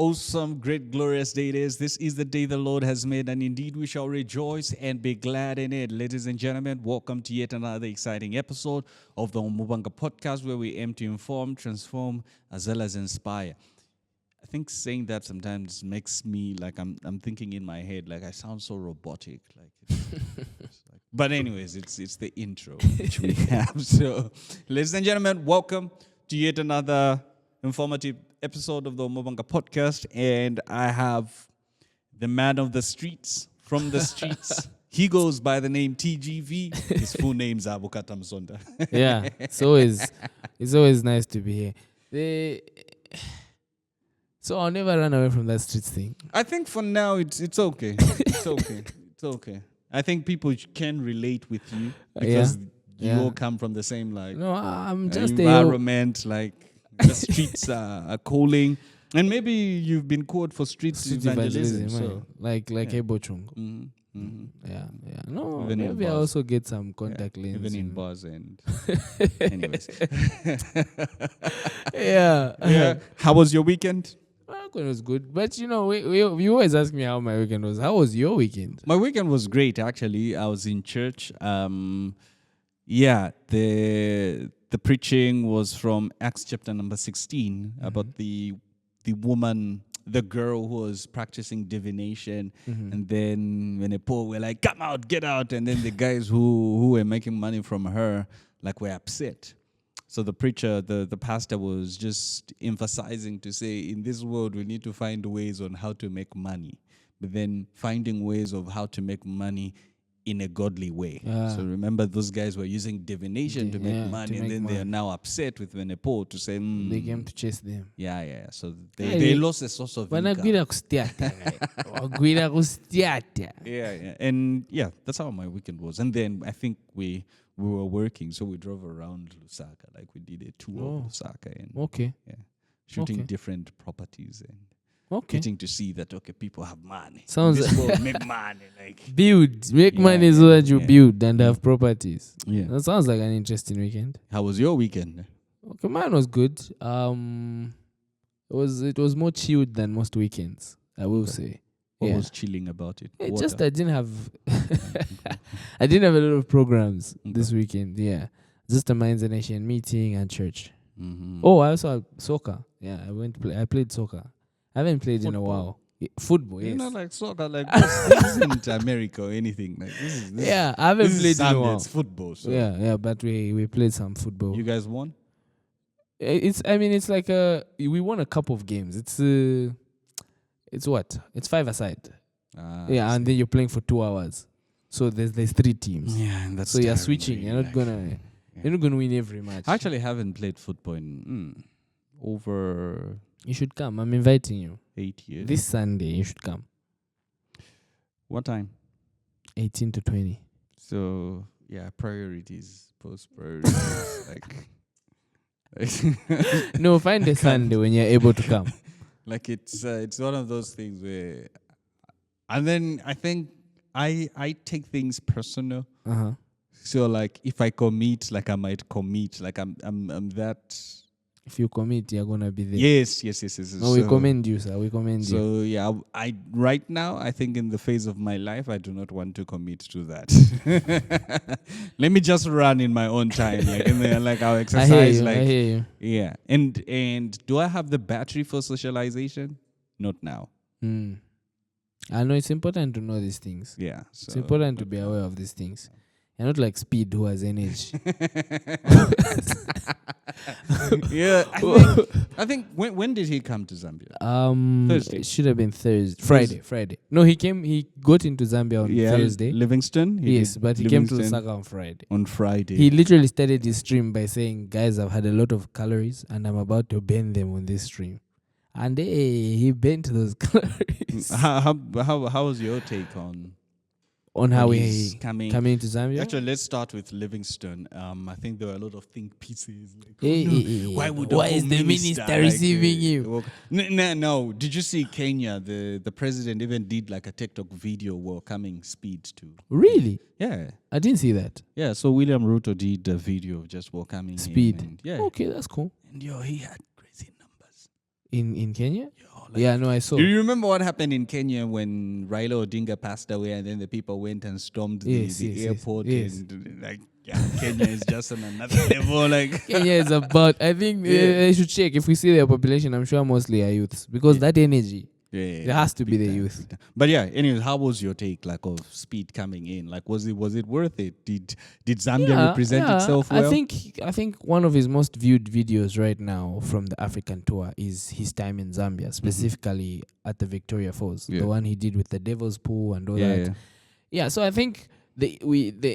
awesome, great, glorious day it is. This is the day the Lord has made, and indeed we shall rejoice and be glad in it. Ladies and gentlemen, welcome to yet another exciting episode of the Umubanga podcast, where we aim to inform, transform, as well as inspire. I think saying that sometimes makes me like I'm thinking in my head like I sound so robotic. But anyways, it's the intro which we have. So, ladies and gentlemen, welcome to yet another informative episode of the Umubanga podcast, and I have the man of the streets, from the streets. He goes by the name TGV. His full name's Bukata Musonda. Yeah, it's always nice to be here. So I'll never run away from that streets thing. I think for now it's okay. It's okay. It's okay. I think people can relate with you because you all come from the same I'm just environment, the streets are calling, and maybe you've been called for street evangelism. So Ebo Chungo. Yeah. No, even maybe I also get some contact lenses. Even in bars and anyways. Yeah. How was your weekend? My weekend was good, but you always ask me how my weekend was. How was your weekend? My weekend was great, actually. I was in church. The preaching was from Acts chapter number 16 about the woman, the girl who was practicing divination, and then when the poor were like, "Come out, get out," and then the guys who were making money from her were upset. So the preacher, the pastor, was just emphasizing to say, in this world we need to find ways on how to make money, but then finding ways of how to make money in a godly way. So remember, those guys were using divination to make money, and then they are now upset with Venepo to say they came to chase them. Yeah. So they lost a source of income. And that's how my weekend was. And then I think we were working, so we drove around Lusaka, we did a tour of Lusaka and shooting different properties and getting to see that people have money. Sounds this world make money, make money so that you build and have properties. Yeah, that sounds like an interesting weekend. How was your weekend? Okay, mine was good. It was more chilled than most weekends, I will say. What was chilling about it? It's just I didn't have I didn't have a lot of programs this weekend. Yeah, just a Minds and Nation meeting and church. Oh, I also had soccer. Yeah, I played soccer. I haven't played in a while. Football, yes. Like soccer, this isn't America or anything. I haven't played in a while. It's football. So. Yeah, but we played some football. You guys won? It's like we won a couple of games. It's what? It's 5-a-side. And then you're playing for 2 hours. So there's 3 teams. Yeah, and that's so you're switching. You're not gonna win every match. I actually haven't played football in over. You should come. I'm inviting you. 8 years. This Sunday, you should come. What time? 18 to 20. So, priorities, post-priorities. No, find a Sunday when you're able to come. It's one of those things where... And then I think I take things personal. So, if I commit, I might commit. I'm that... If you commit, you're gonna be there. Yes. No, we commend you, sir. We commend you. So I right now, I think in the phase of my life, I do not want to commit to that. Let me just run in my own time, and then I'll exercise. I hear you. Yeah, and do I have the battery for socialization? Not now. I know it's important to know these things. Yeah, it's important to be aware of these things. You're not like Speed, who has energy. Yeah, I think when did he come to Zambia? Thursday. It should have been Thursday. Friday. No, he got into Zambia on Thursday. Livingston? But he came to Lusaka on Friday. On Friday. He literally started his stream by saying, "Guys, I've had a lot of calories and I'm about to burn them on this stream." And he burnt those calories. How was your take on how he's coming to Zambia? Actually, let's start with Livingston. I think there were a lot of think pieces. Why is the minister receiving you? No. Did you see Kenya? The president even did a TikTok video welcoming Speed to. Really? Yeah. I didn't see that. Yeah. So William Ruto did a video of just welcoming Speed. Him. And, Okay, that's cool. And he had crazy numbers. In Kenya? Yeah, Yeah, no, I saw. Do you remember what happened in Kenya when Raila Odinga passed away, and then the people went and stormed the airport, and like, Kenya is just on another level. Like Kenya is about. I think they should check. If we see their population, I'm sure mostly are youths because that energy. It has to be the youth. But yeah, anyways, how was your take like of Speed coming in? Like, was it worth it? Did Zambia represent itself well? I think one of his most viewed videos right now from the African tour is his time in Zambia, specifically at the Victoria Falls, the one he did with the Devil's Pool and all that. Yeah, so I think the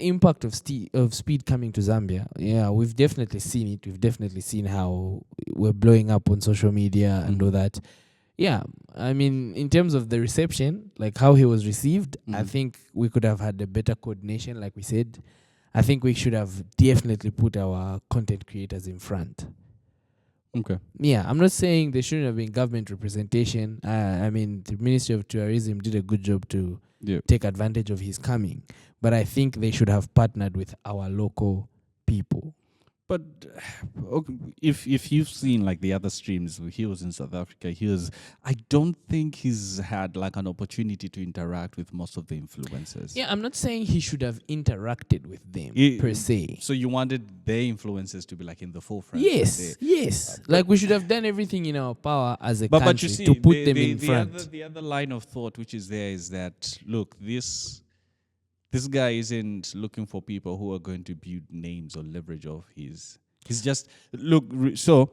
impact of Speed coming to Zambia, we've definitely seen it. We've definitely seen how we're blowing up on social media and all that. Yeah, I mean, in terms of the reception, like how he was received, I think we could have had a better coordination, like we said. I think we should have definitely put our content creators in front. Okay. Yeah, I'm not saying there shouldn't have been government representation. I mean, the Ministry of Tourism did a good job to take advantage of his coming. But I think they should have partnered with our local people. But if you've seen like the other streams, he was in South Africa. I don't think he's had like an opportunity to interact with most of the influencers. Yeah, I'm not saying he should have interacted with them per se. So you wanted their influencers to be like in the forefront. Yes. Like we should have done everything in our power as a country you see, to put them in front. The other line of thought which is there is that, look, this guy isn't looking for people who are going to build names or leverage off his. He's just so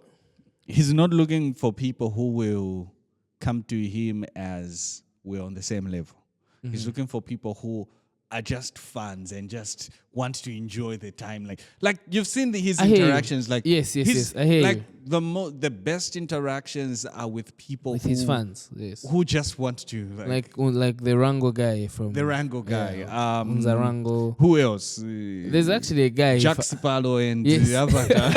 he's not looking for people who will come to him as we're on the same level. He's looking for people who are just fans and just want to enjoy the time. Like you've seen his interactions. Like yes. I hear like you. The best interactions are with people with his fans. Yes, who just want to like the Rango guy from the Rango guy. Rango. Who else? There's actually a guy. Jack Sipalo and Avatar.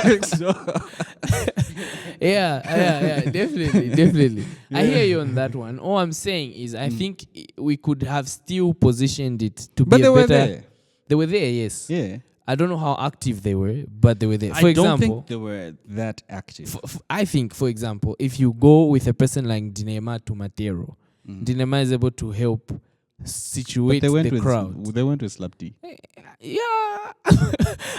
Yeah, definitely. I hear you on that one. All I'm saying is I think we could have still positioned it to be better. There. They were there, yes. Yeah. I don't know how active they were, but they were there. I don't think they were that active. I think, for example, if you go with a person like Dinema to Matero, Dinema is able to help situate the crowd. They went with Slap D. Yeah.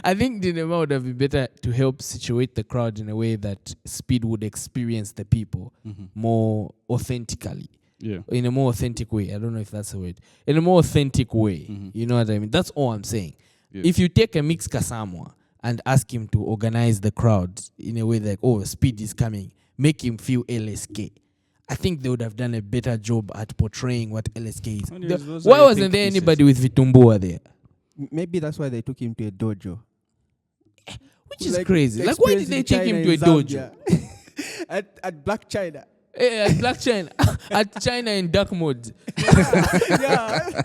I think Dinema would have been better to help situate the crowd in a way that Speed would experience the people more authentically. Yeah. In a more authentic way. I don't know if that's a word. In a more authentic way. You know what I mean? That's all I'm saying. Yeah. If you take a Mix Kasamwa and ask him to organize the crowd in a way like, Speed is coming, make him feel LSK. I think they would have done a better job at portraying what LSK is. Why wasn't there anybody with Vitumbua there? Maybe that's why they took him to a dojo. Which is crazy. Like, why did they take him to a dojo? at Black China. At Black China. At China in dark mode. Yeah.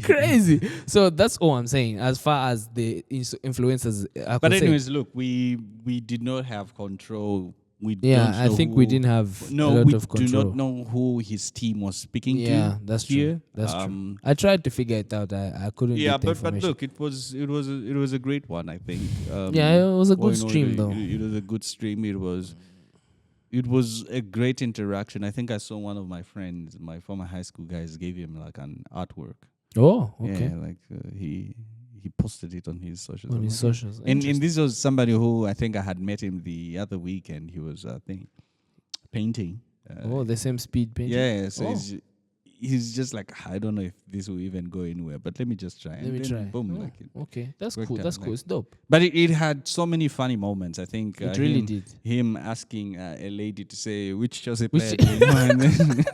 Crazy. So that's all I'm saying as far as the influencers are concerned. But anyways, look, we did not have control. We didn't have a lot of control. We do not know who his team was speaking to. Yeah, that's true. That's true. I tried to figure it out. I couldn't. Yeah, get but look, it was a great one. I think. It was a good stream though. It was a good stream. It was a great interaction. I think I saw one of my friends, my former high school guys, gave him like an artwork. Oh, okay. Yeah, like he posted it on his socials. On his socials. And this was somebody who I think I had met him the other week, and he was painting. The same Speed painting. Yeah, so he's just like, I don't know if this will even go anywhere, but let me just try. Let me try. Boom, okay, that's cool. That's cool. It's dope. But it had so many funny moments. I think it really did. Him asking a lady to say which Chelsea player do you know, and then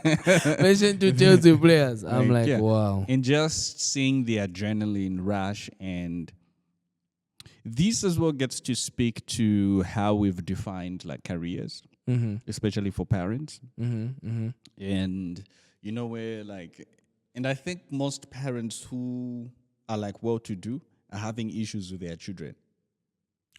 mention two Chelsea players. I'm like, wow. And just seeing the adrenaline rush, and this as well gets to speak to how we've defined like careers, especially for parents, and. You know, where and I think most parents who are like well-to-do are having issues with their children.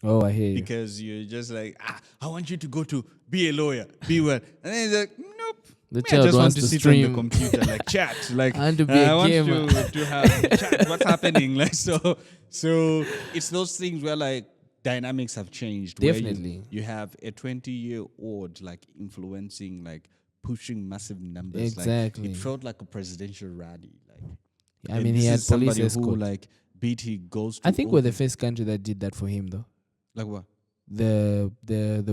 Oh, I hear you. Because you're just like, I want you to go to be a lawyer, be what, and then he's like, nope. The child just wants to sit stream on the computer, like chat, like and to be a gamer. Want to have chat. What's happening? Like so it's those things where like dynamics have changed. Definitely, where you have a 20-year-old like influencing like pushing massive numbers. Exactly. Like, it felt like a presidential rally. Like, I and mean, this he had is police somebody escort. who like BT goes to. I think all we're the first country that did that for him, though. like what The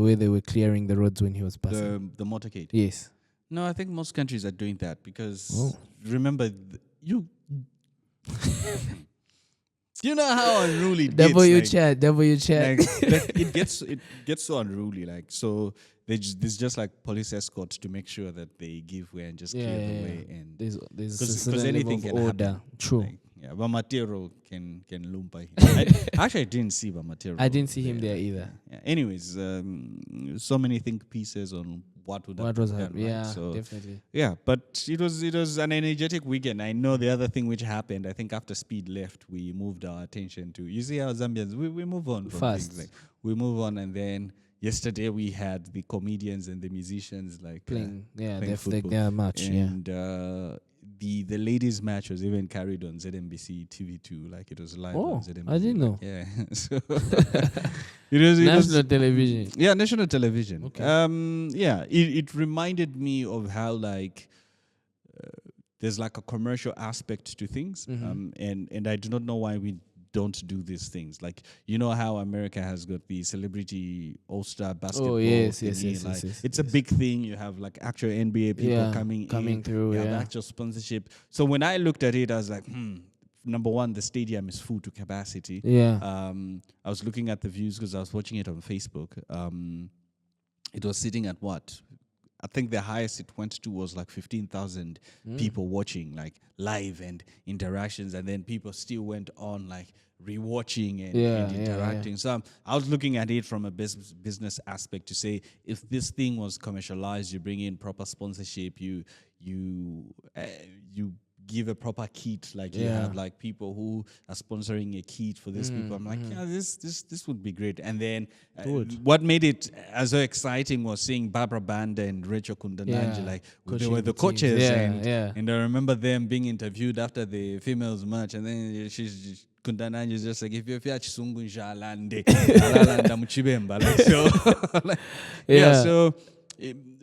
way they were clearing the roads when he was passing. the motorcade. Yes. No, I think most countries are doing that because Oh. remember you. You know how unruly it W gets. chat. Like, it gets so unruly. Like, so there's just like police escorts to make sure that they give way and just clear the way. And There's a because certain level anything of can order. happen. True. Like, yeah, Bamatero can lumpa him. Actually, I didn't see Bamatero. I didn't see him there either. Yeah. Anyways, so many think pieces on what would What have was been happening? done, Yeah, right? So, definitely. yeah, but it was an energetic weekend. I know the other thing which happened. I think after Speed left, we moved our attention to. You see how Zambians we move on from Fast. things. Like, we move on, and then yesterday we had the comedians and the musicians like Playing, playing football. their match. And the ladies' match was even carried on ZNBC TV2, like it was live Oh, on ZNBC. I didn't know. Yeah, so it was National television. yeah, national television. Okay. Yeah, it reminded me of how like there's like a commercial aspect to things, and I do not know why we don't do these things. Like, you know how America has got the celebrity all-star basketball. Oh yes, thingy, like, yes. it's a big thing. You have like actual NBA people coming in, through. you have Yeah. actual sponsorship. So when I looked at it, I was like, number one, the stadium is full to capacity. Yeah. I was looking at the views because I was watching it on Facebook. It was sitting at what? I think the highest it went to was like 15,000 people watching, like live and interactions, and then people still went on like rewatching and interacting. So I was looking at it from a business aspect to say, if this thing was commercialized, you bring in proper sponsorship, you give a proper kit, like you have like people who are sponsoring a kit for these people. I'm like, yeah, this would be great. And then what made it as so exciting was seeing Barbara Banda and Rachel Kundananji, like they were the coaches, and I remember them being interviewed after the females match, and then Kundananji is just like, if you're chisungu njalande alanda muchibemba, like so like, so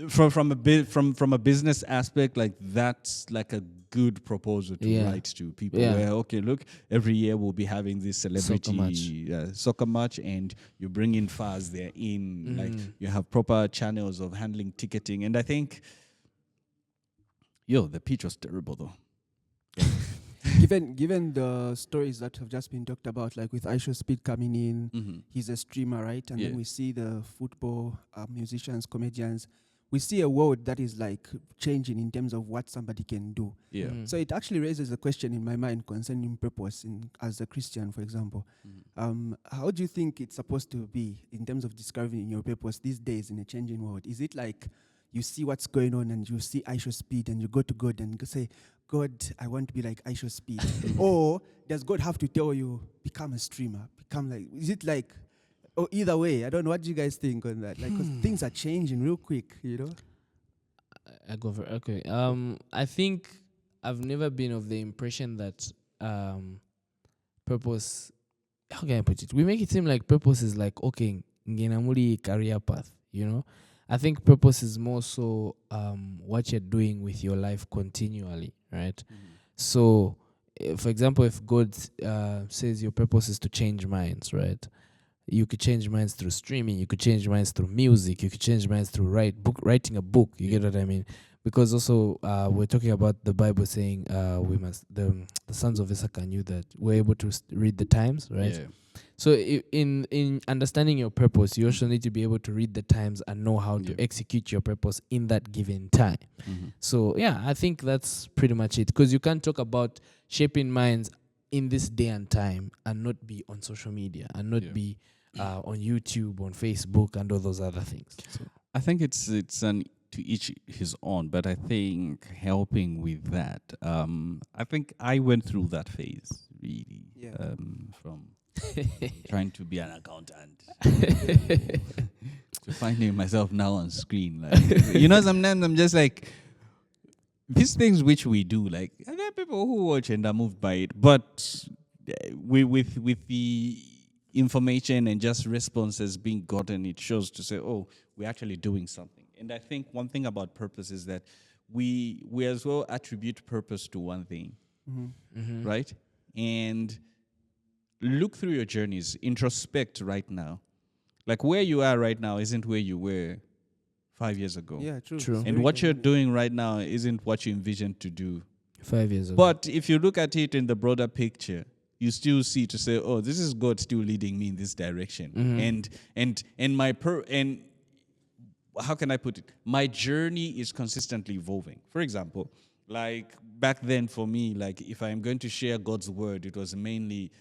from a business aspect, like that's like a good proposal to write to people. Where okay, look, every year we'll be having this celebrity soccer match, and you bring in fans, they're in, like you have proper channels of handling ticketing, and I think, the pitch was terrible though. Given the stories that have just been talked about, like with Ishowspeed coming in, he's a streamer, right? And then we see the football musicians, comedians. We see a world that is like changing in terms of what somebody can do. Yeah. So it actually raises a question in my mind concerning purpose as a Christian, for example. How do you think it's supposed to be in terms of discovering your purpose these days in a changing world? Is it like you see what's going on and you see Ishowspeed and you go to God and say, God, I want to be like Ishowspeed? Or does God have to tell you, become a streamer? Is it like, or either way? I don't know. What do you guys think on that? Like, 'cause things are changing real quick, I go for okay. I think I've never been of the impression that purpose. How can I put it? We make it seem like purpose is like, okay, ngenamuri career path. I think purpose is more so what you're doing with your life continually, right? So, for example, if God says your purpose is to change minds, right? You could change minds through streaming. You could change minds through music. You could change minds through writing a book. You get what I mean? Because also we're talking about the Bible saying the sons of Issachar knew that we're able to read the times, right? Yeah. So in understanding your purpose, you also need to be able to read the times and know how to execute your purpose in that given time. So I think that's pretty much it. Because you can't talk about shaping minds in this day and time and not be on social media and not be on YouTube, on Facebook, and all those other things. So I think it's an to each his own, but I think helping with that, I think I went through that phase really, from trying to be an accountant to finding myself now on screen. Like, sometimes I'm just like, these things which we do, like, there are people who watch and are moved by it, but with the information and just responses being gotten, it shows to say, oh, we're actually doing something. And I think one thing about purpose is that we as well attribute purpose to one thing, right? And look through your journeys, introspect right now. Like where you are right now isn't where you were 5 years ago. Yeah, true. True. And what you're doing right now isn't what you envisioned to do. 5 years ago. But if you look at it in the broader picture, you still see to say, oh, this is God still leading me in this direction. And how can I put it? My journey is consistently evolving. For example, like back then for me, like if I'm going to share God's word, it was mainly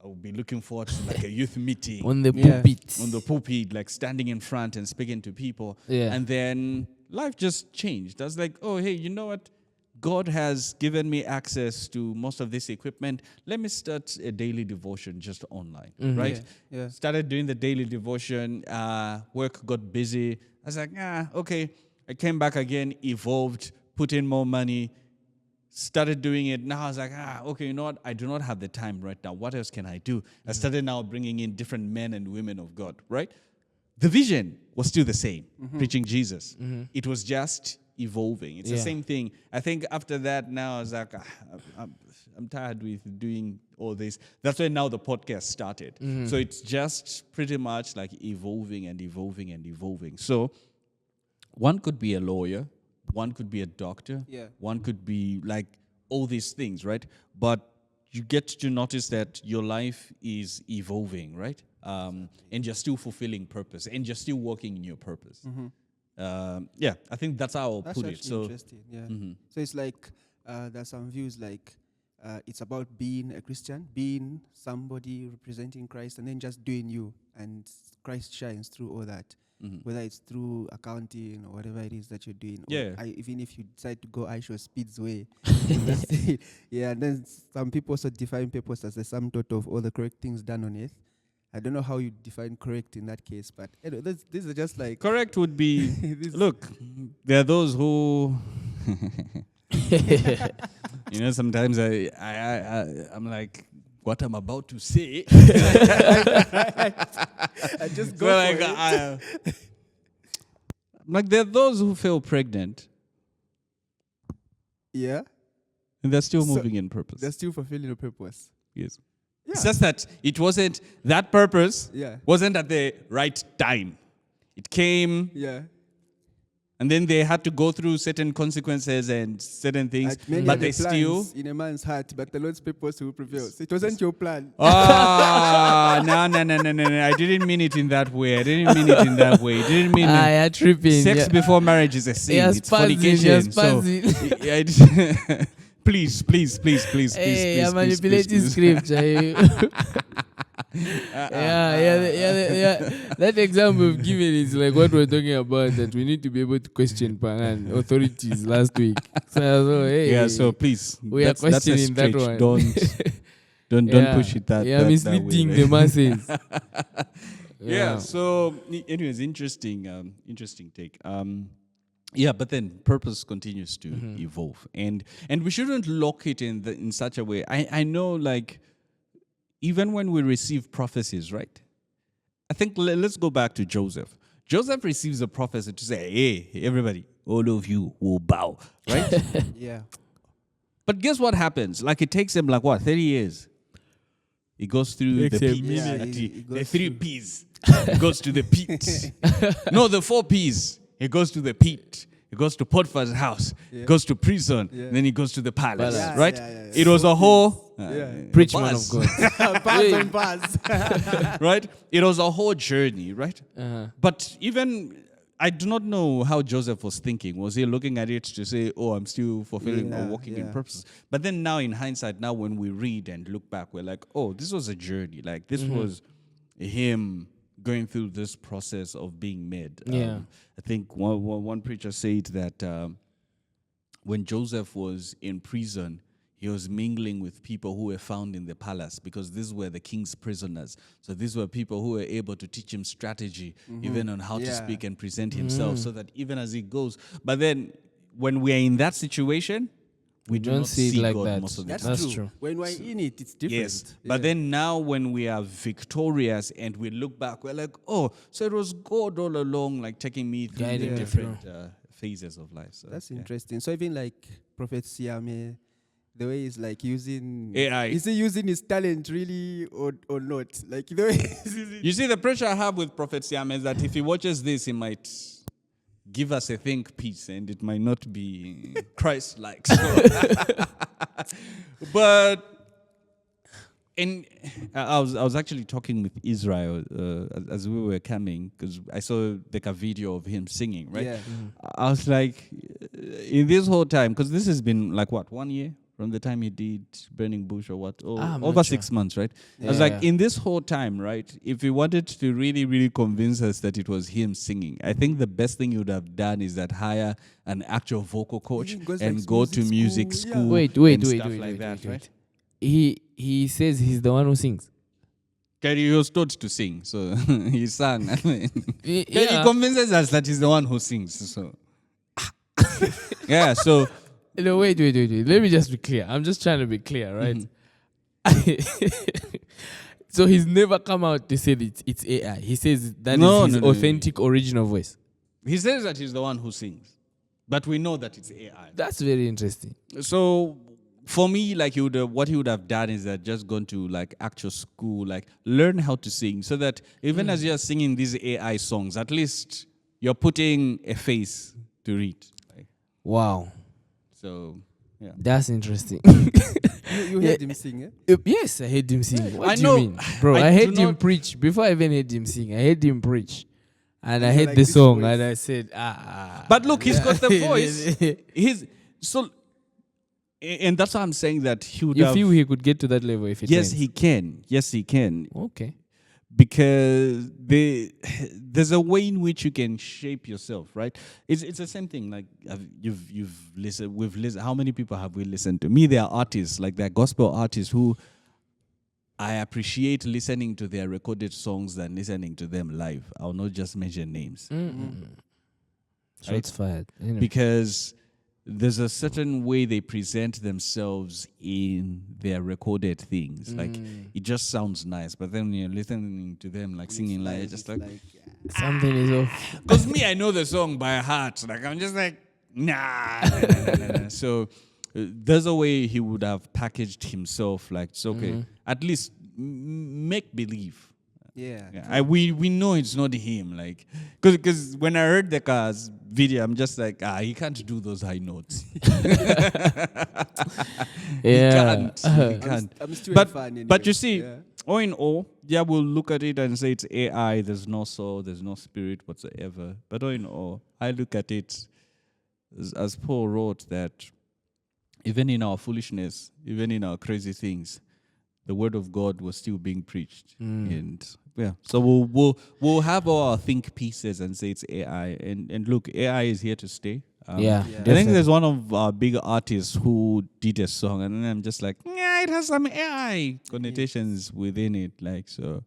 I would be looking forward to like a youth meeting on the Yeah. pulpit. on the pulpit, like standing in front and speaking to people. Yeah. And then life just changed. I was like, oh, hey, you know what? God has given me access to most of this equipment. Let me start a daily devotion just online, right? Yeah. Started doing the daily devotion. Work got busy. I was like, okay. I came back again, evolved, put in more money, started doing it. Now I was like, okay, you know what? I do not have the time right now. What else can I do? I started now bringing in different men and women of God, right? The vision was still the same, preaching Jesus. It was just evolving. It's the Yeah. same thing. I think after that, now I was like, I'm tired with doing all this. That's when now the podcast started. So it's just pretty much like evolving and evolving and evolving. So one could be a lawyer, one could be a doctor, Yeah. one could be like all these things, right? But you get to notice that your life is evolving, right? And you're still fulfilling purpose, and you're still working in your purpose. Yeah, I think that's how I'll That's put it. actually So interesting. Yeah. So it's like there's some views like it's about being a Christian, being somebody representing Christ, and then just doing you, and Christ shines through all that. Whether it's through accounting or whatever it is that you're doing, Yeah. or even if you decide to go Ishowspeed's way, yeah. And then some people also define purpose as the sum total of all the correct things done on earth. I don't know how you define correct in that case, but anyway, these are just like correct would be, This- look, there are those who, you know, sometimes I'm like, what I'm about to say. I just go So for like, it. like there are those who feel pregnant Yeah, and they're still So moving in purpose. they're still fulfilling a purpose. Yes. Yeah. It's just that it wasn't, that purpose Yeah. wasn't at the right time. It came Yeah. and then they had to go through certain consequences and certain things, Like many but are the they still... plans in a man's heart, but the Lord's purpose will prevail. So it wasn't your plan. No. I didn't mean it in that way. I didn't mean it in that way. I didn't mean it. You're tripping. Sex before marriage is a sin. You're It's spazzing, fornication. you're So, spazzing. please, Hey, I'm please, manipulating please. scripture. Yeah. That example we've given is like what we're talking about, that we need to be able to question Pangan authorities last week. So please, we are that's a questioning that stretch. one. Don't push it that. Yeah, that misleading way, the right? masses. Yeah. So, anyways, interesting take. Yeah, but then purpose continues to evolve, and we shouldn't lock it in such a way. I know, like, even when we receive prophecies, right? I think let's go back to Joseph. Joseph receives a prophecy to say, "Hey, everybody, all of you will bow," right? Yeah. But guess what happens? Like, it takes him 30 years. He goes through Takes the a pit. minute. That Yeah, he the goes 3 through. P's. He goes to the pit. No, the 4 P's. He goes to the pit. He goes to Potiphar's house. He goes to prison. Yeah. Then he goes to the palace. Yeah, right? yeah. It was a whole Preach, man of buzz, God. Pass on pass. right? It was a whole journey, right? Uh-huh. But even I do not know how Joseph was thinking. Was he looking at it to say, "Oh, I'm still fulfilling or walking in purpose"? But then now, in hindsight, now when we read and look back, we're like, "Oh, this was a journey. Like this was him going through this process of being made." Yeah. I think one preacher said that when Joseph was in prison, he was mingling with people who were found in the palace, because these were the king's prisoners. So these were people who were able to teach him strategy, even on how to speak and present himself, so that even as he goes. But then when we are in that situation, We do don't not see it like God that. most of the That's, time. That's true. true. When we're in it, it's different. Yes, but then now when we are victorious and we look back, we're like, oh, so it was God all along, like taking me through Guiding the me different phases of life. So That's yeah. interesting. So even like Prophet Siame, the way he's like using AI. is he using his talent really or not? Like the way he's using You see, the pressure I have with Prophet Siame is that if he watches this, he might give us a think piece, and it might not be Christ-like. So. But I was actually talking with Israel as we were coming, because I saw like a video of him singing, right? Yeah. I was like, in this whole time, because this has been like what, 1 year from the time he did Burning Bush or what? I'm Over not sure. 6 months, right? I was Yeah. like, in this whole time, right? If he wanted to really, really convince us that it was him singing, I think the best thing he would have done is that hire an actual vocal coach Even goes and like go to music school, yeah. school. Wait, and stuff like that, wait. right? He says he's the one who sings. Kerry was taught to sing, so he sang. Kerry Yeah. convinces us that he's the one who sings. So yeah, so No, wait. Let me just be clear. I'm just trying to be clear, right? So he's never come out to say that it's AI. He says that is his authentic original voice. he says that he's the one who sings, but we know that it's AI. That's very interesting. So for me, like what he would have done is that just gone to like actual school, like learn how to sing, so that even as you're singing these AI songs, at least you're putting a face to read. Like, Wow. so yeah. That's interesting. You heard him sing, eh? Yes, I heard him sing. What I do know. you mean? Bro, I I heard do him not- preach. Before I even heard him sing, I heard him preach. And I you're heard like the this song voice. and I said, But look, he's got the voice. And that's why I'm saying that he would You have. feel he could get to that level if he Yes, trains? he can. Yes, he can. Okay. Because there's a way in which you can shape yourself, right? It's the same thing. Like we've listened. How many people have we listened to? Me, there are artists, like they're gospel artists who I appreciate listening to their recorded songs than listening to them live. I'll not just mention names. Shots fired. Anyway. Because there's a certain way they present themselves in their recorded things. Like it just sounds nice, but then when you're listening to them, like singing, like it's just like, Something is off. because me, I know the song by heart. Like I'm just like, nah. So there's a way he would have packaged himself. Like it's okay, at least make believe. Yeah. We know it's not him, like, because when I heard the car's video, I'm just like, he can't do those high notes. Yeah. He can't. I'm still a fan anyway. But you see, Yeah. all in all, we'll look at it and say it's AI. There's no soul, there's no spirit whatsoever. But all in all, I look at it as Paul wrote that even in our foolishness, even in our crazy things, the word of God was still being preached. And yeah, so we'll have all our think pieces and say it's AI. And look, AI is here to stay. Yeah. I think there's one of our big artists who did a song, and then I'm just like, yeah, it has some AI connotations within it. Like, so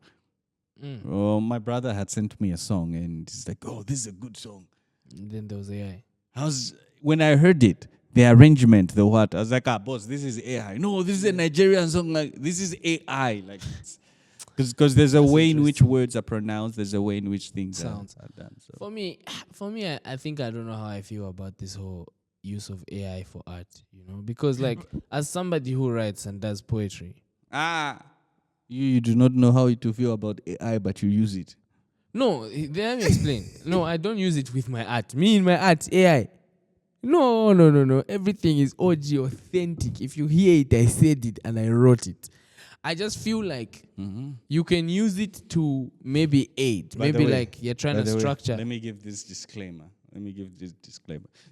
my brother had sent me a song, and he's like, oh, this is a good song. And then there was AI. When I heard it, the arrangement, the what, I was like, boss, this is AI. No, this is a Nigerian song. Like, this is AI. Like, because there's a way in which words are pronounced. There's a way in which things are done. So. For me, I think I don't know how I feel about this whole use of AI for art, because like as somebody who writes and does poetry. You do not know how to feel about AI, but you use it. No, let me explain. No, I don't use it with my art. Me in my art, AI. No. Everything is OG, authentic. If you hear it, I said it and I wrote it. I just feel like you can use it to maybe aid. Maybe like you're trying to structure. Let me give this disclaimer.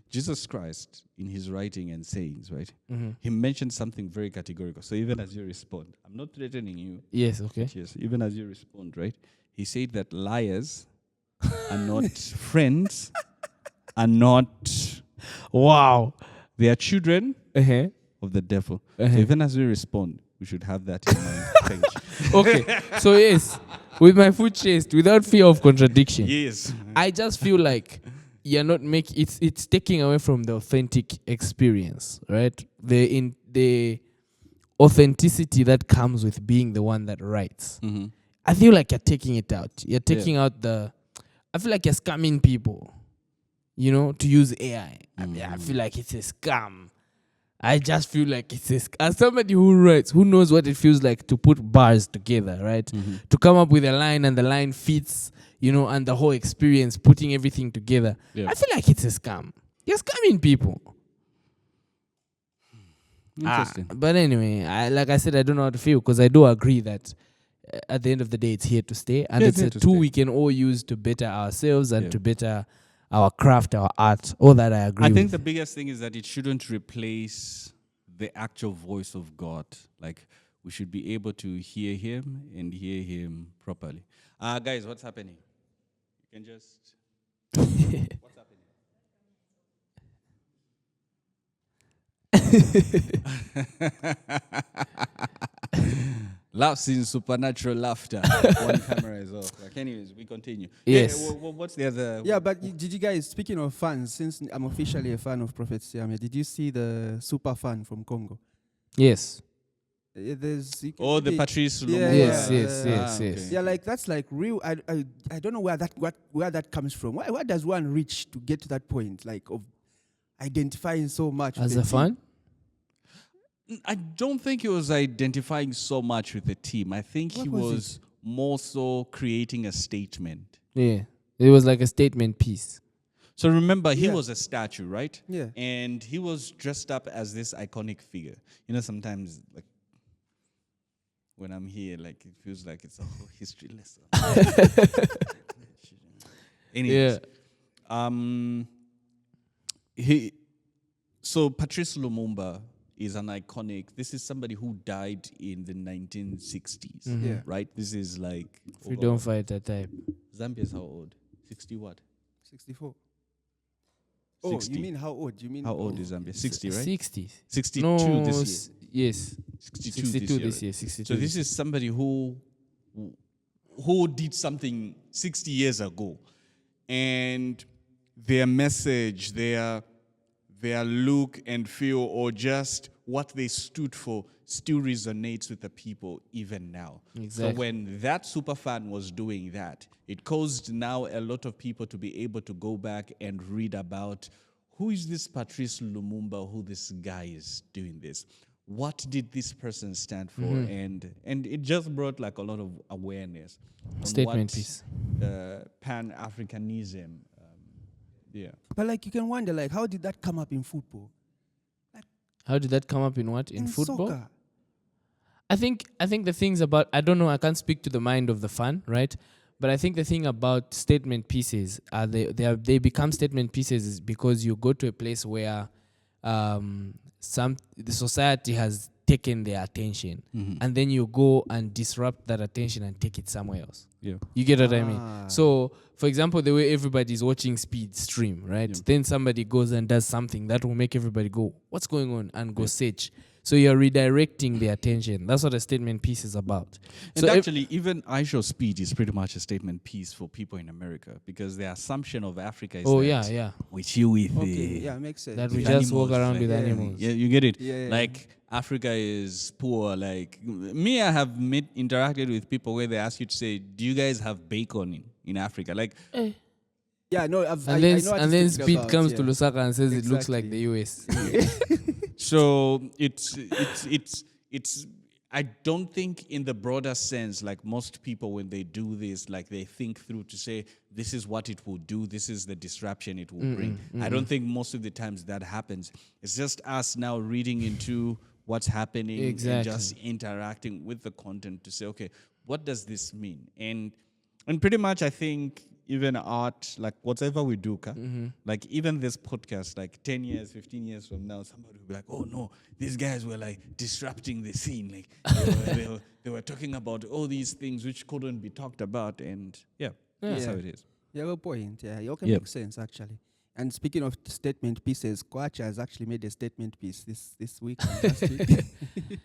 Jesus Christ, in his writing and sayings, right? He mentioned something very categorical. So even as you respond, I'm not threatening you. Yes, okay. Yes, even as you respond, right? He said that liars are not friends, are not... Wow. They are children Uh-huh. of the devil. So even as we respond, we should have that in mind. Thank you. Okay. So yes, with my foot chased, without fear of contradiction. Yes. I just feel like you're not making it's taking away from the authentic experience, right? the authenticity that comes with being the one that writes. Mm-hmm. I feel like you're taking it out. You're taking out I feel like you're scamming people, to use AI. I feel like it's a scam. I just feel like it's as somebody who writes, who knows what it feels like to put bars together, right? Mm-hmm. To come up with a line and the line fits, and the whole experience, putting everything together. Yeah. I feel like it's a scam. You're scamming people. Interesting. But anyway, like I said, I don't know how to feel because I do agree that at the end of the day, it's here to stay. And Yeah, it's it's here a to tool stay. we can all use to better ourselves and Yeah. to better our craft, our art. All that I agree I with. think the biggest thing is that it shouldn't replace the actual voice of God. Like, we should be able to hear him and hear him properly. Guys, what's happening? You can just... What's happening? Laughs in supernatural laughter. One camera is off. Like, anyways, we continue. Yes. Yeah, what's the other? Yeah, but did you guys, speaking of fans, since I'm officially a fan of Prophet Siame, did you see the super fan from Congo? Yes. There's you can Oh, the see- Patrice Yeah, Lumumba. Yes, yeah, yes, yes, yes. Yeah, like that's like real. I don't know where that comes from. Where does one reach to get to that point, like of identifying so much As with a the team? fan? I don't think he was identifying so much with the team. I think What he was was more so creating a statement. Yeah. It was like a statement piece. So remember, he Yeah. was a statue, right? Yeah. And he was dressed up as this iconic figure. Sometimes, like, when I'm here, like, it feels like it's a whole history lesson. Anyways, so Patrice Lumumba is an iconic. This is somebody who died in the 1960s, Yeah. right? This is like Freedom fighter type. Zambia is how old? 60 what? 64. Oh, 60. you mean how old? You mean How old is Zambia? 60, right? 60. 62 No, this year. yes. 62, 62 this this year. year. 62. So this is somebody who did something 60 years ago, and their message, their look and feel, or just what they stood for, still resonates with the people even now. Exactly. So when that super fan was doing that, it caused now a lot of people to be able to go back and read about who is this Patrice Lumumba, who this guy is doing this. What did this person stand for? And it just brought like a lot of awareness. On Statement what, piece. Pan-Africanism. Yeah. But like you can wonder, like, how did that come up in football? How did that come up in what? In football? Soccer. I think the things about, I don't know, I can't speak to the mind of the fan, right? But I think the thing about statement pieces, they become statement pieces is because you go to a place where the society has taken their attention, and then you go and disrupt that attention and take it somewhere else. Yeah. You get what I mean? So, for example, the way everybody's watching Speed stream, right? Yeah. Then somebody goes and does something that will make everybody go, what's going on? And go search. So you're redirecting the attention. That's what a statement piece is about. And So actually, even Ishowspeed is pretty much a statement piece for people in America, because the assumption of Africa is that we chill with Okay, yeah, makes sense. that we with just walk animals, around like, with yeah, animals. Yeah, you get it. Yeah. Like, Africa is poor. Like, me, I have interacted with people where they ask you to say, do you guys have bacon in Africa? Like, Yeah, no, I And know then, what and you're then thinking Speed about, comes yeah. to Lusaka and says it looks like Exactly. the US. so it's I don't think in the broader sense, like most people when they do this, like they think through to say, this is what it will do, this is the disruption it will bring. I don't think most of the times that happens. It's just us now reading into what's happening Exactly. and just interacting with the content to say, okay, what does this mean? And pretty much I think even art, like whatever we do, like even this podcast, like 10 years, 15 years from now, somebody will be like, oh no, these guys were like disrupting the scene. Like they were talking about all these things which couldn't be talked about. And that's how it is. Yeah, good point. Yeah, it okay Yep. makes sense actually. And speaking of statement pieces, Kwacha has actually made a statement piece this week. Last week.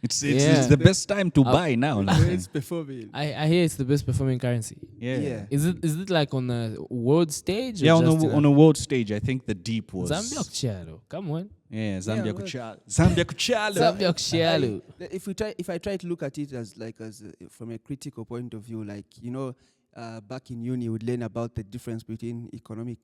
It's Yeah. the best time to buy now. The like. way it's performing. I hear it's the best performing currency. Yeah. Is it like on a world stage? Or Yeah, just on a world stage, I think the deep was Zambia kuchalo. Come on. Yeah, Zambia Yeah, Kuchalo. Zambia Kuchalo. Zambia kuchalo. If I try to look at it as from a critical point of view, like back in uni, we'd learn about the difference between economic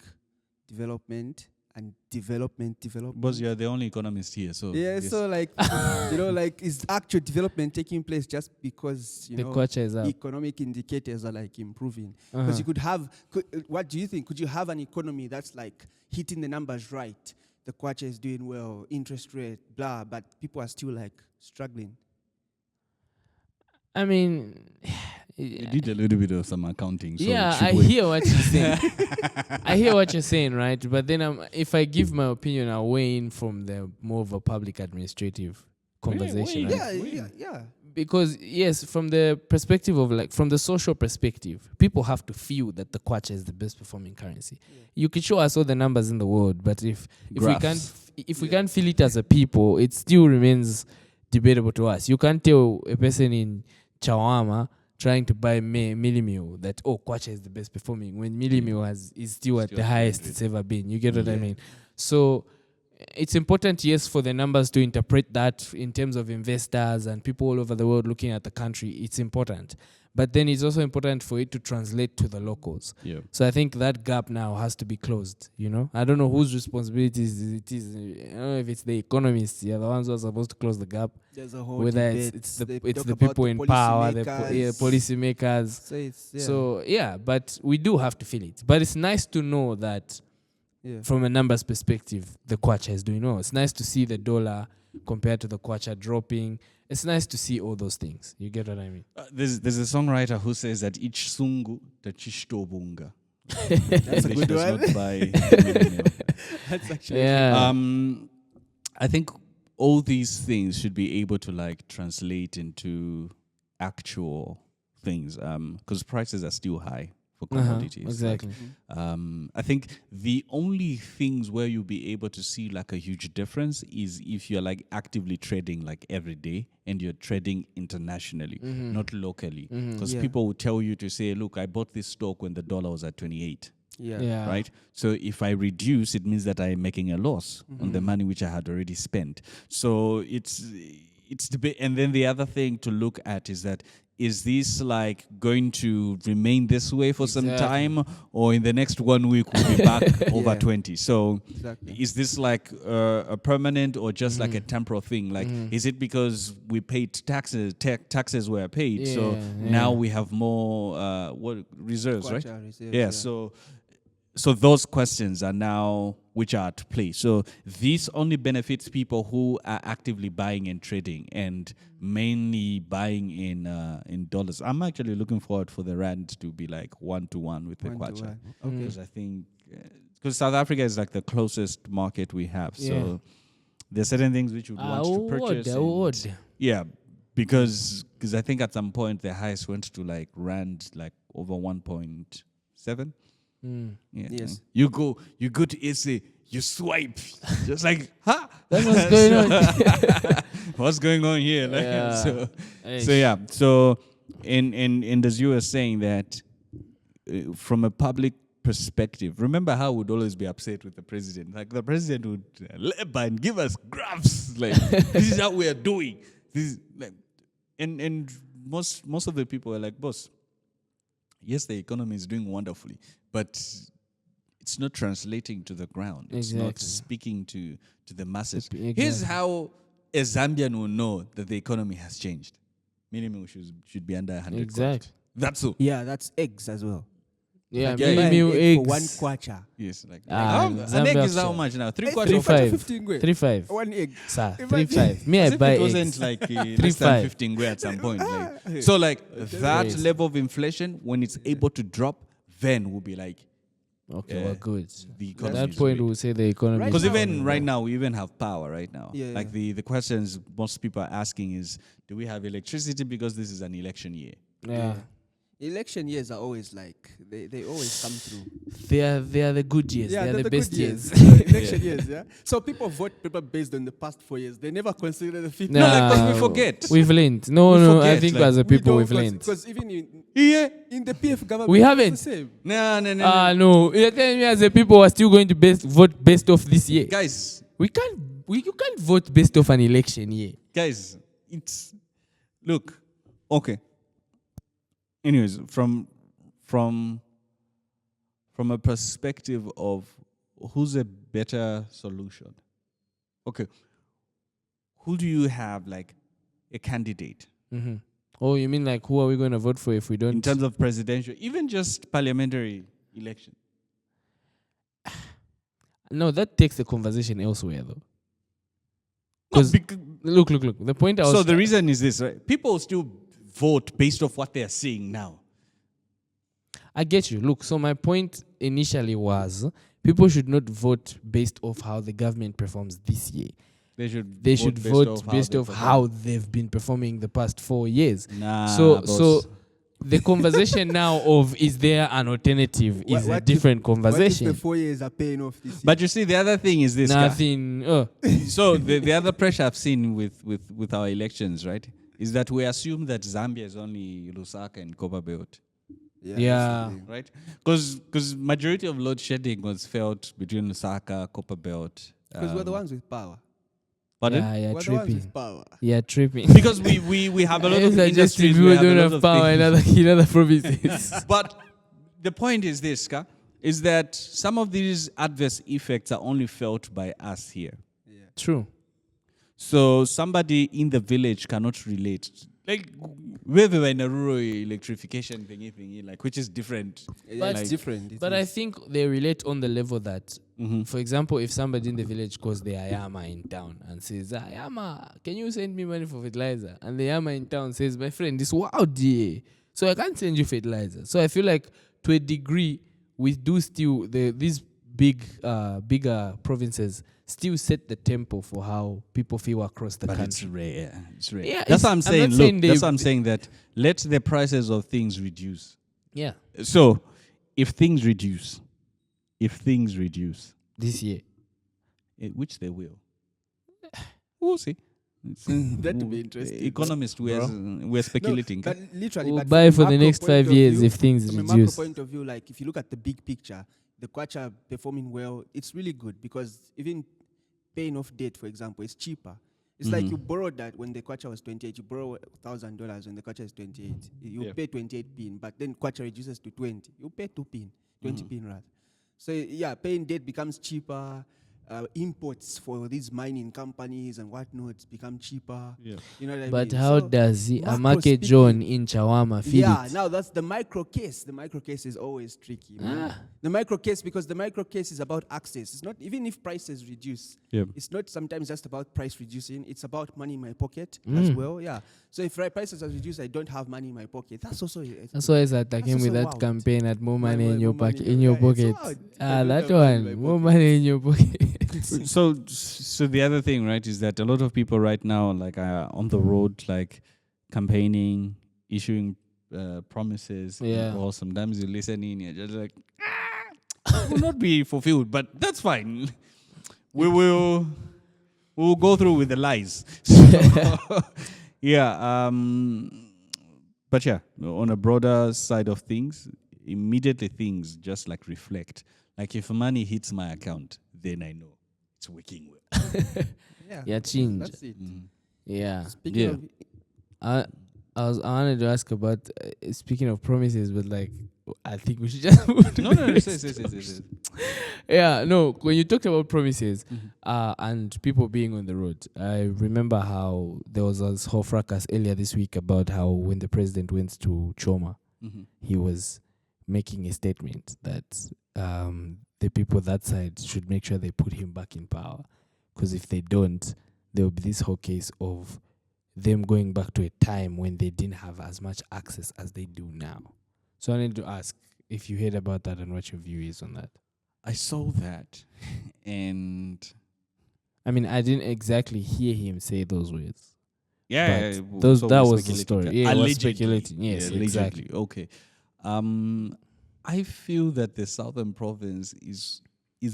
development and development. Because you're the only economist here, so Yeah, yes. so like is actual development taking place just because The kwacha is up. economic indicators are like improving? Uh-huh. Because you could have, what do you think? Could you have an economy that's like hitting the numbers right? The kwacha is doing well, interest rate, blah, but people are still like struggling. I mean, You did a little bit of some accounting. So yeah, it should I work. hear what you're saying. I hear what you're saying, right? But then if I give my opinion, I'll weigh in from the more of a public administrative conversation. wait. right? Yeah. Because yes, from the perspective of from the social perspective, people have to feel that the kwacha is the best performing currency. Yeah. You can show us all the numbers in the world, but if Graphs. we can't feel it as a people, it still remains debatable to us. You can't tell a person in Chawama trying to buy Millimil that kwacha is the best performing when Millimil is still at the highest it's ever been. You get what I mean? So it's important, yes, for the numbers to interpret that in terms of investors and people all over the world looking at the country. It's important. But then it's also important for it to translate to the locals. Yeah. So I think that gap now has to be closed, I don't know whose responsibilities it is. I don't know if it's the economists, the ones who are supposed to close the gap. There's a whole Whether debate. it's They the talk people about in power, the policymakers. policymakers. So it's, So yeah, but we do have to feel it. But it's nice to know that from a numbers perspective, the kwacha is doing well. It's nice to see the dollar compared to the kwacha dropping. It's nice to see all those things. You get what I mean? There's a songwriter who says that each sungu tachistobunga. That's a good one. Not by Millimil. That's actually I think all these things should be able to translate into actual things because prices are still high for commodities. Exactly. I think the only things where you'll be able to see a huge difference is if you're actively trading every day and you're trading internationally, not locally. Because people will tell you to say, look, I bought this stock when the dollar was at 28. Yeah. Right? So if I reduce, it means that I'm making a loss on the money which I had already spent. So it's the bit. And then the other thing to look at is that, is this going to remain this way for some time, or in the next 1 week we'll be back over 20? So is this a permanent or just a temporal thing? Is it because we paid taxes, taxes were paid, so now we have more reserves, right? Reserves, So those questions are now which are at play. So this only benefits people who are actively buying and trading, and mainly buying in dollars. I'm actually looking forward for the rand to be 1-to-1 with the kwacha, because I think because South Africa is the closest market we have. So there's certain things which we'd want to purchase. Yeah, because I think at some point the highest went to rand over 1.7. Yes. You go to SA, you swipe, just huh? That's what's going on. What's going on here? So and as you were saying that from a public perspective, remember how we'd always be upset with the president. The president would labor and give us graphs this is how we are doing. This is, and most of the people are boss, yes, the economy is doing wonderfully, but it's not translating to the ground. It's not speaking to the masses. Here's how a Zambian will know that the economy has changed. Minimum should be under 100. Exactly. That's all. Yeah, that's eggs as well. Yeah, You buy an Millimil egg for eggs. 1 kwacha. Yes, Zambia an egg is how actually. much now? 3 Hey, quarters. 3.5. 15 gwe. 3.5. 1 egg. Sir, Imagine. 3.5. Me, I As if buy it wasn't eggs. less 3.5. than 15 grand at some point. So that Crazy. level of inflation, when it's able to drop, then we'll be Okay, well, good. the At economy that is point, great. we'll say the economy. Right Because now- even right now, we even have power right now. Yeah, The questions most people are asking is, do we have electricity because this is an election year? Yeah. Election years are always like they always come through. They are the good years. Yeah, they are they're the best good years. Election years, yeah. So people vote paper based on the past 4 years. They never consider the 50. No, like, 'cause we forget. We've learned. No, We no. I forget, think like, as a people we've learned. Because even Yeah. in the PF government, We it's haven't. the same. No. No. You're telling me as a people are still going to vote based off this year. Guys, You can't vote based off an election year. guys, look, okay. Anyways, from a perspective of who's a better solution. Okay. Who do you have like a candidate Mm-hmm. Oh, you mean like who are we going to vote for if we don't? in terms of presidential, even just parliamentary election? No, that takes the conversation elsewhere though. No, Because look. The point I was so the reason is this, right? People still vote based off what they are seeing now. I get you. Look, so my point initially was people should not vote based off how the government performs this year. They should Vote based off how they've been performing the past 4 years. Nah, So boss. the conversation now of is there an alternative is a What different if conversation. the 4 years are paying off this year? But you see, the other thing is this. Nothing. So the other pressure I've seen with our elections, right, is that we assume that Zambia is only Lusaka and Copper Belt, Yeah. absolutely. right? Because majority of load shedding was felt between Lusaka, Copper Belt. Because we're the ones with power. Pardon? Yeah, We're the ones tripping. with power. Yeah, tripping. Because we have a lot of It's just industries. people We have a don't lot have of power things. in other provinces. But the point is this, is that some of these adverse effects are only felt by us here. True. So somebody in the village cannot relate. Like, whether we're in a rural electrification thingy, like, which is different. Yeah, But- it's different. It But I is. think they relate on the level that, Mm-hmm. for example, if somebody in the village calls the Ayama in town and says, Ayama, can you send me money for fertilizer? And the Ayama in town says, my friend, it's wild, yeah. So I can't send you fertilizer. So I feel like to a degree, we do still, these bigger provinces still set the tempo for how people feel across the But country. it's rare. It's rare. Yeah, That's what I'm I'm saying. not saying Look, that's they- what I'm saying, that let the prices of things reduce. Yeah, So if things reduce this year. which they will, we'll see. That would be interesting. Economists, we're speculating. No, but literally, We'll but buy from for a the macro next point 5 of years view- if things From a macro reduce. point of view, like if you look at the big picture, the kwacha performing well, it's really good because even paying off debt, for example, is cheaper. It's like you borrowed that when the kwacha was 28, you borrow $1,000 when the kwacha is 28. You pay 28 pin, but then kwacha reduces to 20. You pay 2 pin, 20 pin rather. So yeah, paying debt becomes cheaper. Imports for these mining companies and whatnot become cheaper. Yeah. You know what I But mean? how So does a macro market speaking- John in Chawama feed yeah, it? now that's the micro case. The micro case is always tricky. Man. Ah. The micro case, because the micro case is about access. It's not, even if prices reduce, Yep. it's not sometimes just about price reducing. It's about money in my pocket as well. Yeah. So if prices are reduced, I don't have money in my pocket. That's also. That's why it's attacking That's with also that wild. campaign at more money More in your money pocket. in In your your pocket. pocket. It's wild. I don't That have money in one. my More pocket. money in your pocket. So the other thing, right, is that a lot of people right now, like, are on the road, like, campaigning, issuing promises. Yeah. Or sometimes you listen in, you're just like, will not be fulfilled, but that's fine. We'll go through with the lies. So, yeah. But yeah, on a broader side of things, immediately things just like reflect. Like if money hits my account, then I know it's working well. Yeah, change. That's it. Yeah. Speaking Yeah. of, I wanted to ask about speaking of promises, but like I think we should just move to No, the next yes. Yeah, no. When you talked about promises and people being on the road, I remember how there was this whole fracas earlier this week about how when the president went to Choma, he was making a statement that the people that side should make sure they put him back in power, because if they don't, there will be this whole case of them going back to a time when they didn't have as much access as they do now. So I need to ask if you heard about that and what your view is on that. I saw that, and I mean, I didn't exactly hear him say those words, Yeah, But so that we're was the speculating. story. Yeah, it was Allegedly. speculating. Yes, Yeah, allegedly. exactly. Okay. I feel that the southern province is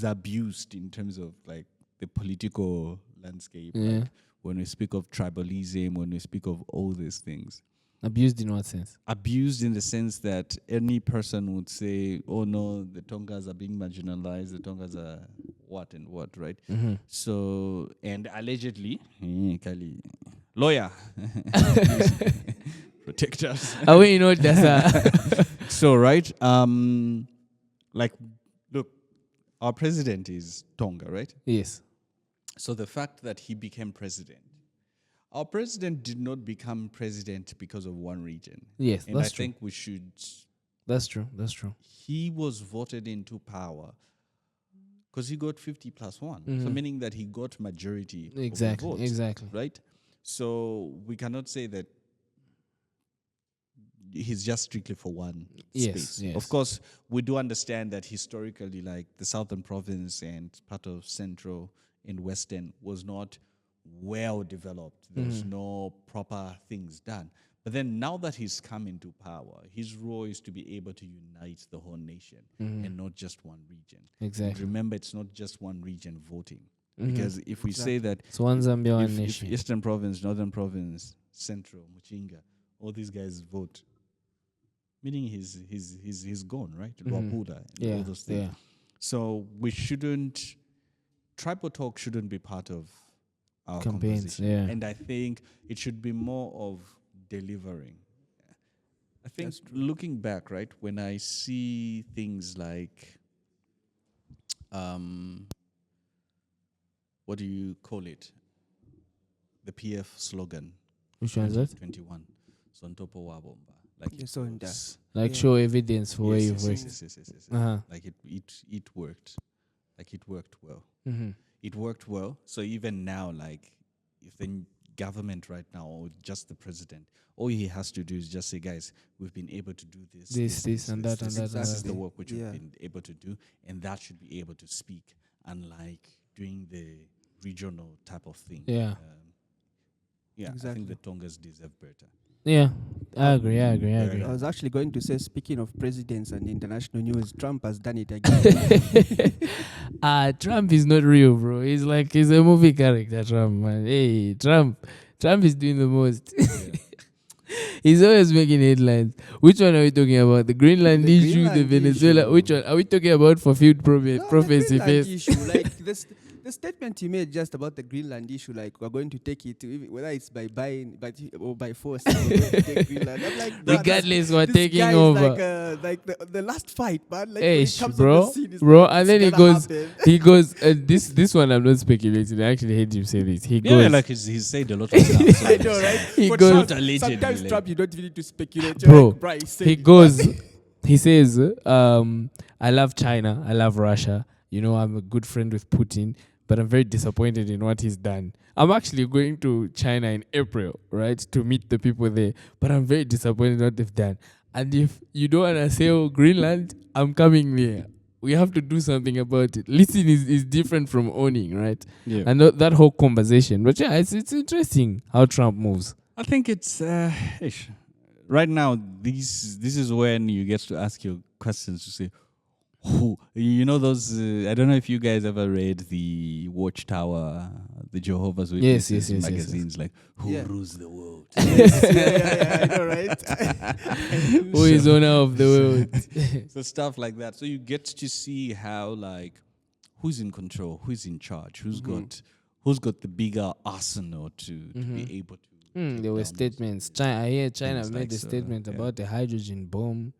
abused in terms of like the political landscape. Yeah. Like when we speak of tribalism, when we speak of all these things. Abused in what sense? Abused in the sense that any person would say, oh no, the Tongas are being marginalized, the Tongas are what and what, right? Mm-hmm. So, and allegedly, Kali, lawyer, protect us. Oh, you know that's So, right, like, look, our president is Tonga, right? yes. So the fact that he became president, our president did not become president because of one region. Yes, And that's I true. think we should. That's true. That's true. He was voted into power because he got 50 plus 1. So Mhm. meaning that he got majority Exactly. of the vote, Exactly. right? So we cannot say that he's just strictly for one Yes, space. yes. Of course, we do understand that historically, like the southern province and part of central and western was not well developed. There was no proper things done. But then now that he's come into power, his role is to be able to unite the whole nation and not just one region. Exactly. And remember, it's not just one region voting. Because if we say that So one Zambia, one if nation. Eastern Province, Northern Province, Central, Muchinga, all these guys vote, meaning he's gone, right? Lwapuda, and Yeah. all those things. Yeah. So we shouldn't, tribal talk shouldn't be part of our Campaigns, conversation. yeah. And I think it should be more of delivering. I think looking back, right, when I see things like, what do you call it? The PF slogan. Which one is that? 2021. Sontopo Wabomba. Like Yeah, so in that. Like Yeah. show evidence for where you've yes, worked. yes. Uh-huh. Like it worked. Like it worked well. Mm-hmm. It worked well. So even now, like if the government right now or just the president, all he has to do is just say, guys, we've been able to do this, This, and that, and that, and This is that. the work which Yeah. we've been able to do, and that should be able to speak, unlike doing the regional type of thing. Yeah. I Exactly. think the Tongas deserve better. Yeah. I agree. I was actually going to say, speaking of presidents and international news, Trump has done it again. Trump is not real, bro. He's a movie character, Trump, man. Hey, Trump is doing the most. He's always making headlines. Which one are we talking about? The Greenland The issue, the Greenland Venezuela. issue. Which one are we talking about? Fulfilled prophecy The Greenland phase. issue, like the statement he made just about the Greenland issue, like we're going to take it, whether it's by buying, or by force, we're going to take Greenland. I'm like, Regardless, we're this taking guy is over. like the last fight, man. Like when Hey, it comes bro, on the scene, it's bro, like, and it's then he gonna goes, happen. this one I'm not speculating. I actually heard him say this. He Yeah, goes, like he's said a lot of stuff. So I know, right? He But goes- Trump, Allegedly, sometimes like- Trump, you don't even need to speculate. You're bro, like, right, say he it. goes, he says, I love China, I love Russia. You know, I'm a good friend with Putin, but I'm very disappointed in what he's done. I'm actually going to China in April, right, to meet the people there, but I'm very disappointed in what they've done. And if you don't want to sell Greenland, I'm coming there. We have to do something about it. Listening is different from owning, right? Yeah. And that whole conversation. But yeah, it's interesting how Trump moves. I think it's right now. This is when you get to ask your questions to say, who you know those. I don't know if you guys ever read the Watchtower, the Jehovah's Yes, Witnesses yes, yes, magazines, like who Yeah. rules the world. yeah, I know, right? Who is owner of the world? So stuff like that. So you get to see how like who's in control, who's in charge, who's got the bigger arsenal to be able to. take There were down statements. I hear China things made like a so, statement yeah. about the hydrogen bomb.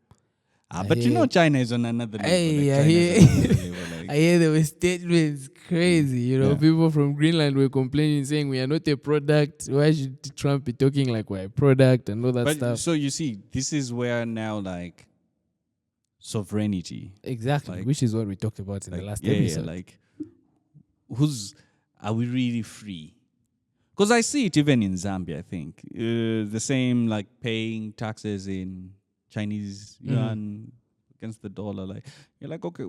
But you know, China is on another level. Hey, like, I China is on another hear, level, like, I hear there were statements crazy. You know, Yeah. people from Greenland were complaining, saying we are not a product. Why should Trump be talking like we're a product and all that but stuff? so you see, this is where now like sovereignty, Exactly, like- which is what we talked about in like, the last yeah, episode. like are we really free? Because I see it even in Zambia. I think the same like paying taxes in Chinese yuan against the dollar. Like you're like, okay,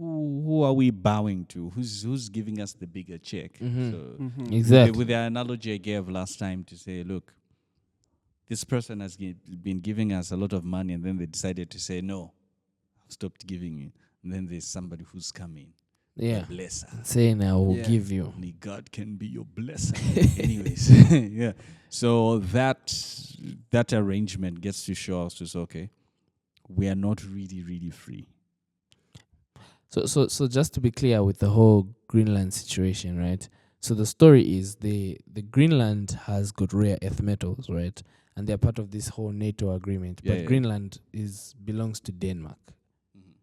who are we bowing to? Who's giving us the bigger check? So Exactly. with the analogy I gave last time to say, look, this person has been giving us a lot of money, and then they decided to say, no, I've stopped giving you. And then there's somebody who's coming. Yeah. The blesser. Saying I will give you. Only God can be your blesser. Anyways, yeah. So that arrangement gets to show us, just okay, we are not really, really free. So just to be clear with the whole Greenland situation, right? So the story is the Greenland has got rare earth metals, right? And they're part of this whole NATO agreement. But Greenland belongs to Denmark.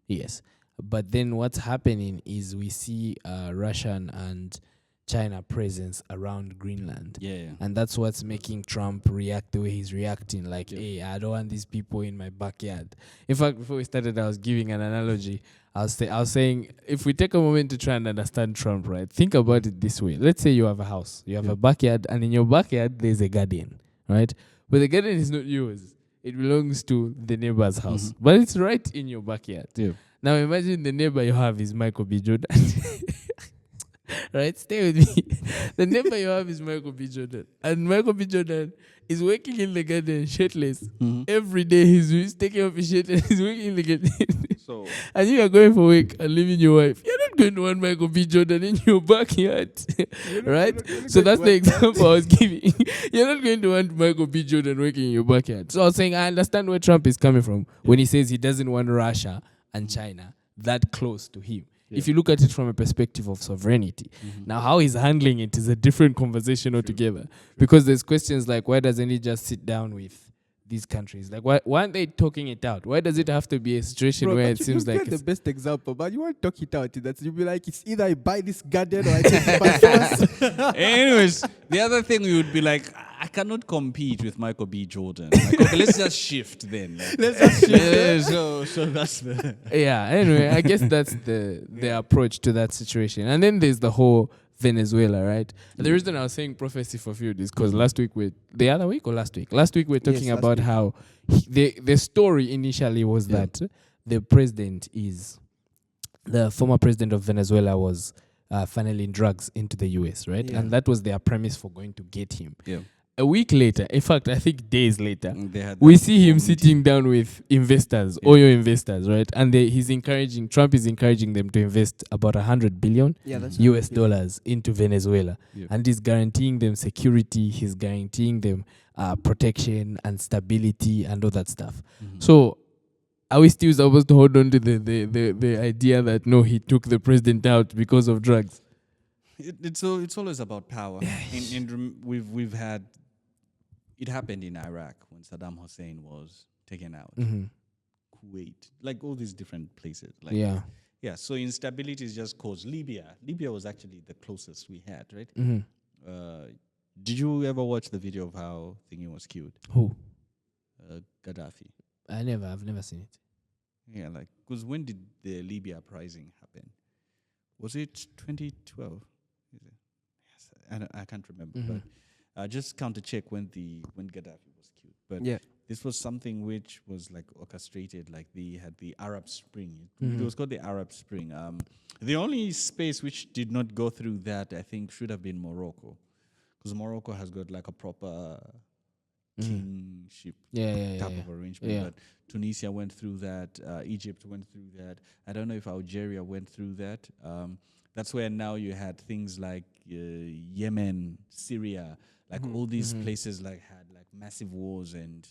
Yes. But then what's happening is we see Russian and China presence around Greenland. And that's what's making Trump react the way he's reacting. Like, hey, I don't want these people in my backyard. In fact, before we started, I was giving an analogy. I was saying, if we take a moment to try and understand Trump, right? Think about it this way. Let's say you have a house. You have a backyard, and in your backyard, there's a garden, right? But the garden is not yours. It belongs to the neighbor's house. But it's right in your backyard. Now imagine the neighbor you have is Michael B. Jordan. Right? Stay with me. The neighbor you have is Michael B. Jordan. And Michael B. Jordan is working in the garden shirtless. Every day he's taking off his shirt and he's working in the garden. So, and you are going for work and leaving your wife. You're not going to want Michael B. Jordan in your backyard. Right? So that's the example I was giving. You're not going to want Michael B. Jordan working in your backyard. So I was saying, I understand where Trump is coming from when he says he doesn't want Russia and China that close to him. If you look at it from a perspective of sovereignty. Now, how he's handling it is a different conversation altogether. Because there's questions like, why doesn't he just sit down with these countries? Like, why aren't they talking it out? Why does it have to be a situation where it seems like it's the best example, but you won't talk it out. That you'll be like, it's either I buy this garden or I take it by force. Anyways, the other thing we would be like, I cannot compete with Michael B. Jordan. Like, okay, let's just shift then. Like, Let's just shift. So that's the anyway, I guess that's the approach to that situation. And then there's the whole Venezuela, right? The reason I was saying prophecy fulfilled is because last week we're talking about how the story initially was that the former president of Venezuela was funneling drugs into the US, right? And that was their premise for going to get him. A week later, in fact, I think days later, we see him sitting down with investors, oil investors, right? And Trump is encouraging them to invest about $100 billion US dollars into Venezuela. And he's guaranteeing them security, he's guaranteeing them protection and stability and all that stuff. So are we still supposed to hold on to the idea that, no, he took the president out because of drugs? It's always about power. We've had... It happened in Iraq when Saddam Hussein was taken out. Kuwait, like all these different places. Like, so instability is just caused. Libya was actually the closest we had, right? Did you ever watch the video of how Thingy was killed? Who? Gaddafi. I've never seen it. Yeah, like, because when did the Libya uprising happen? Was it 2012? Yes, I can't remember, but just counter check when Gaddafi was killed. But this was something which was like orchestrated, like they had the Arab Spring. It was called the Arab Spring. The only space which did not go through that, I think, should have been Morocco, because Morocco has got like a proper kingship type of arrangement. But Tunisia went through that. Egypt went through that. I don't know if Algeria went through that. That's where now you had things like Yemen, Syria, like all these places like had like massive wars, and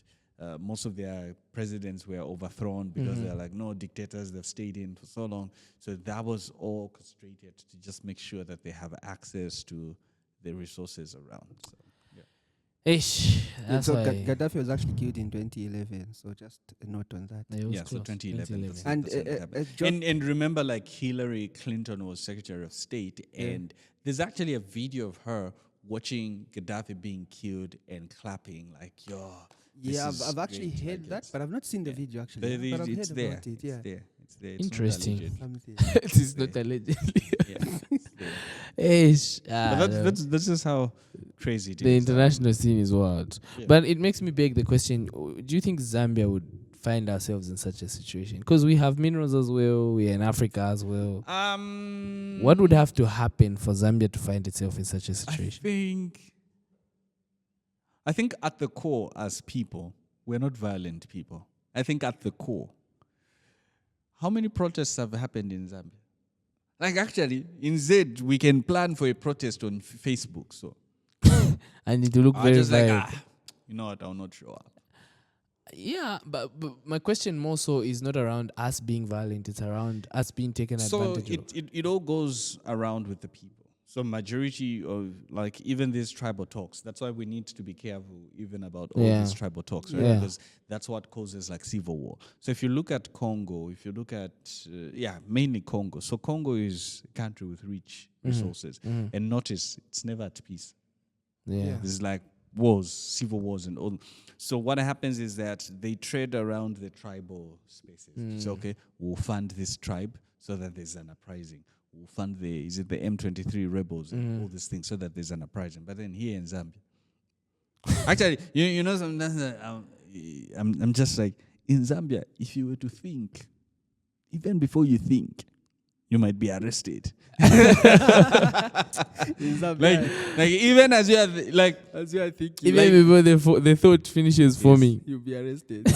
most of their presidents were overthrown because they're like, no, dictators, they've stayed in for so long. So that was all orchestrated to just make sure that they have access to the resources around. So, That's why Gaddafi was actually killed in 2011. So just a note on that. So 2011. And remember, like Hillary Clinton was Secretary of State, and there's actually a video of her watching Gaddafi being killed and clapping like, yo. Yeah, I've actually heard that, but I've not seen the video actually. But I've heard about it. Yeah. It's there. Interesting. It's It is not allegedly. But that's just how crazy it is. The international scene is wild. But it makes me beg the question, do you think Zambia would find ourselves in such a situation? Because we have minerals as well. We're in Africa as well. What would have to happen for Zambia to find itself in such a situation? I think at the core, as people, we're not violent people. I think at the core, how many protests have happened in Zambia? Like actually, in Z, we can plan for a protest on Facebook. So I need to look very just violent. you know what? I'm not sure. Yeah, but my question more so is not around us being violent. It's around us being taken advantage of. So it all goes around with the people. So majority of like even these tribal talks. That's why we need to be careful even about all these tribal talks, right? Yeah. Because that's what causes like civil war. So if you look at Congo, if you look at mainly Congo. So Congo is a country with rich resources, and notice it's never at peace. Yeah. There's like wars, civil wars, and all. So what happens is that they trade around the tribal spaces. So okay, we'll fund this tribe so that there's an uprising. We'll fund the M23 rebels and all these things so that there's an uprising. But then here in Zambia, actually, you know, sometimes I'm just like, in Zambia, if you were to think, even before you think, you might be arrested. like even as you are like, As you are thinking, Even before the thought finishes forming. you'll be arrested.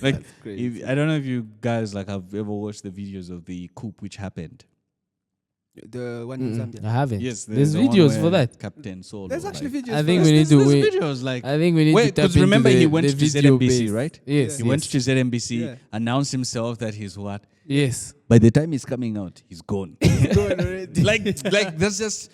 like That's crazy. I don't know if you guys like have ever watched the videos of the coup which happened. The one in Zambia. I haven't. Yes, There's the one videos where for that. Captain Solo. There's actually like, videos. I think for we that. need to there's wait. videos like. I think we need to tap Because into remember the, he went the to video ZNBC, base. right? Yes. He went to ZNBC, Yeah. announced himself that he's what? Yes. By the time he's coming out, he's gone. Going already. like that's just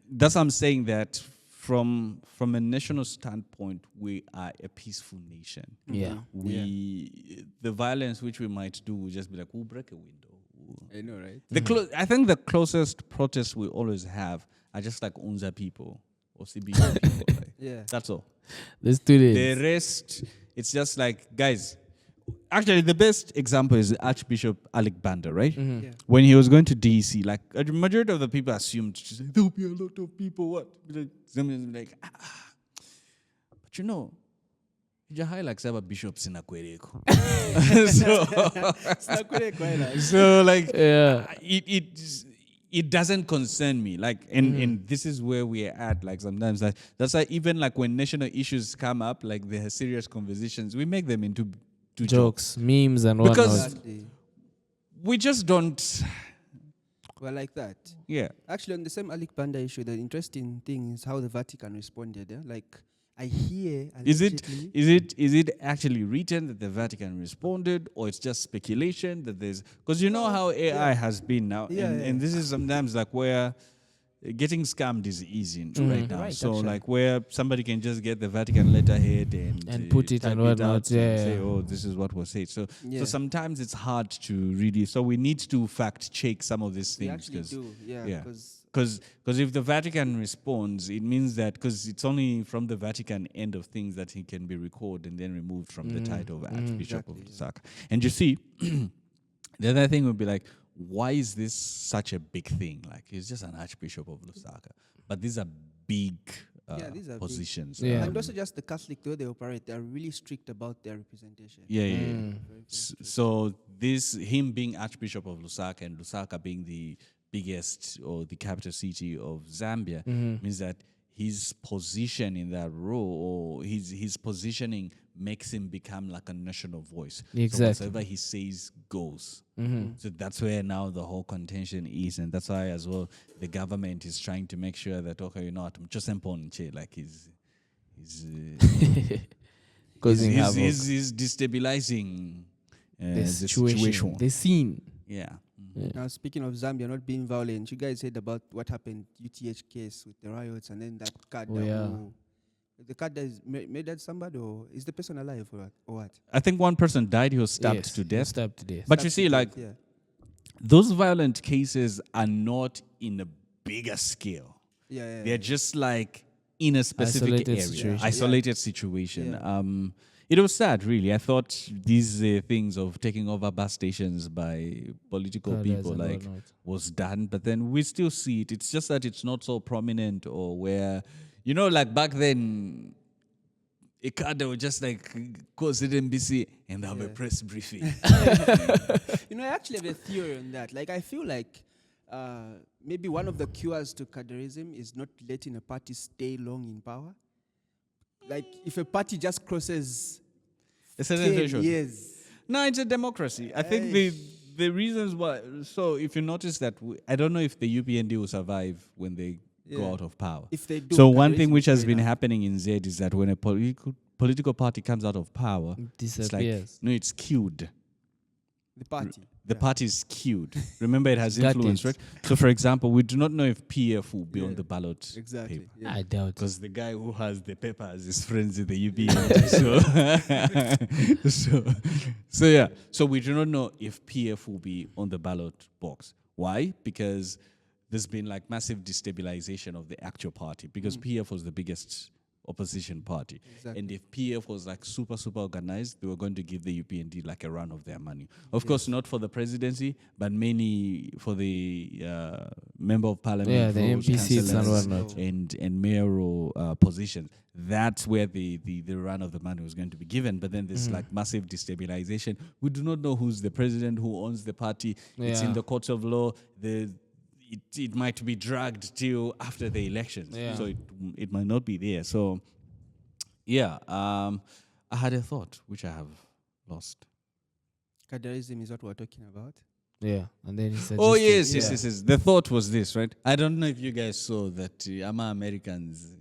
that's what I'm saying that from a national standpoint, we are a peaceful nation. Yeah. The violence which we might do will just be like, we'll break a window. I know, right? I think the closest protests we always have are just like Unza people or CBU people. Like, Yeah. that's all. Let's do this. The rest, it's just like, guys, actually the best example is Archbishop Alec Banda, right? Yeah. When he was going to DC, like a majority of the people assumed there'll be a lot of people, what? Like, but you know, Jahai likes to have bishops in Akwereko. So like, Yeah. it doesn't concern me. Like, and this is where we're at. Like sometimes that's why even like when national issues come up, like there are serious conversations, we make them into jokes. memes, and Because- whatnot. Exactly. We just don't. Well, like that. Yeah. Actually, on the same Alec Banda issue, the interesting thing is how the Vatican responded. Yeah? Like, I hear. Is it allegedly- is it actually written that the Vatican responded, or it's just speculation that there's, because you know how AI has been now, Yeah, and this is sometimes like where getting scammed is easy right now. Right, so actually. like where somebody can just get the Vatican letterhead and put it type and out whatnot, and say, oh, this is what was said. So Yeah. so sometimes it's hard to really. So we need to fact check some of these We things actually do. Yeah. yeah. 'Cause because if the Vatican responds, it means that because it's only from the Vatican end of things that he can be recalled and then removed from the title of Archbishop of Exactly, Lusaka. And you see, the other thing would be like, why is this such a big thing? Like, he's just an Archbishop of Lusaka, but these are big these are big. positions. Yeah. And also just the Catholic, the way they operate, they're really strict about their representation. Yeah. Very, very strict. So him being Archbishop of Lusaka and Lusaka being the biggest or the capital city of Zambia means that his position in that role or his positioning makes him become like a national voice. Exactly. So whatever he says goes. So that's where now the whole contention is, and that's why as well the government is trying to make sure that okay, you know what, just like he's Causing havoc. he's destabilizing The situation. The scene. Yeah. Now, speaking of Zambia not being violent, you guys heard about what happened UTH case with the riots and then that card. Oh, yeah. The card that is murdered somebody, or is the person alive or what? I think one person died. He was stabbed Yes, to he was death. Stabbed to death. But you see, like Yeah. those violent cases are not in a bigger scale. Yeah. They're just like in a specific Isolated area, situation. isolated situation. Yeah. It was sad, really. I thought these things of taking over bus stations by political Colours people and like whatnot. was done, but then we still see it. It's just that it's not so prominent, or where, you know, like back then, Ikada will just like cause it NBC and they have a Yeah. press briefing. You know, I actually have a theory on that. Like, I feel like maybe one of the cures to cadreism is not letting a party stay long in power. Like, if a party just crosses A certain 10 threshold. years, No, it's a democracy. I think the reasons why. So if you notice that, I don't know if the UPND will survive when they go Yeah. out of power. if they do, So one thing cadreism which will has been carry on. happening in Z is that when a political party comes out of power, it's like Disappears. no, it's skewed. The party. The yeah. party is skewed. Remember, it has Gutted. influence, right? So, for example, we do not know if PF will be on Yeah. the ballot Exactly. paper. Yeah. I doubt. Because the guy who has the papers is friends with the UPND. So yeah. So we do not know if PF will be on the ballot box. Why? Because there's been like massive destabilization of the actual party because PF was the biggest opposition party. Exactly. And if PF was like super organized, they were going to give the UPND like a run of their money. Of course, not for the presidency, but mainly for the member of parliament, Yeah, the roles, MP seats and councillors, whatnot. and mayoral positions. That's where the run of the money was going to be given. But then there's like massive destabilization. We do not know who's the president, who owns the party. It's in Yeah. the courts of law. It might be dragged till after the elections. Yeah. So it might not be there. So yeah, I had a thought which I have lost. Cadreism is what we're talking about. Yeah, and then he said, Oh yes. The thought was this, right? I don't know if you guys saw that Ama Americans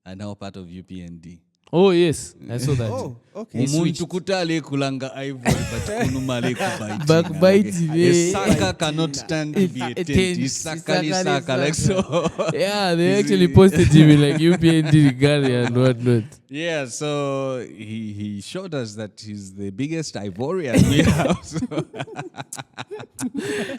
are now part of UPND. Oh yes, I saw that. Oh, okay. Umuntu kutale kulanga ivory but kunumale kubaiti. Backbiting, A eh. sucker cannot stand to be a tent. He's sucker like so. Yeah, they actually posted him in like UPND Galley and whatnot. Yeah, so he showed us that he's the biggest Ivorian we have. So,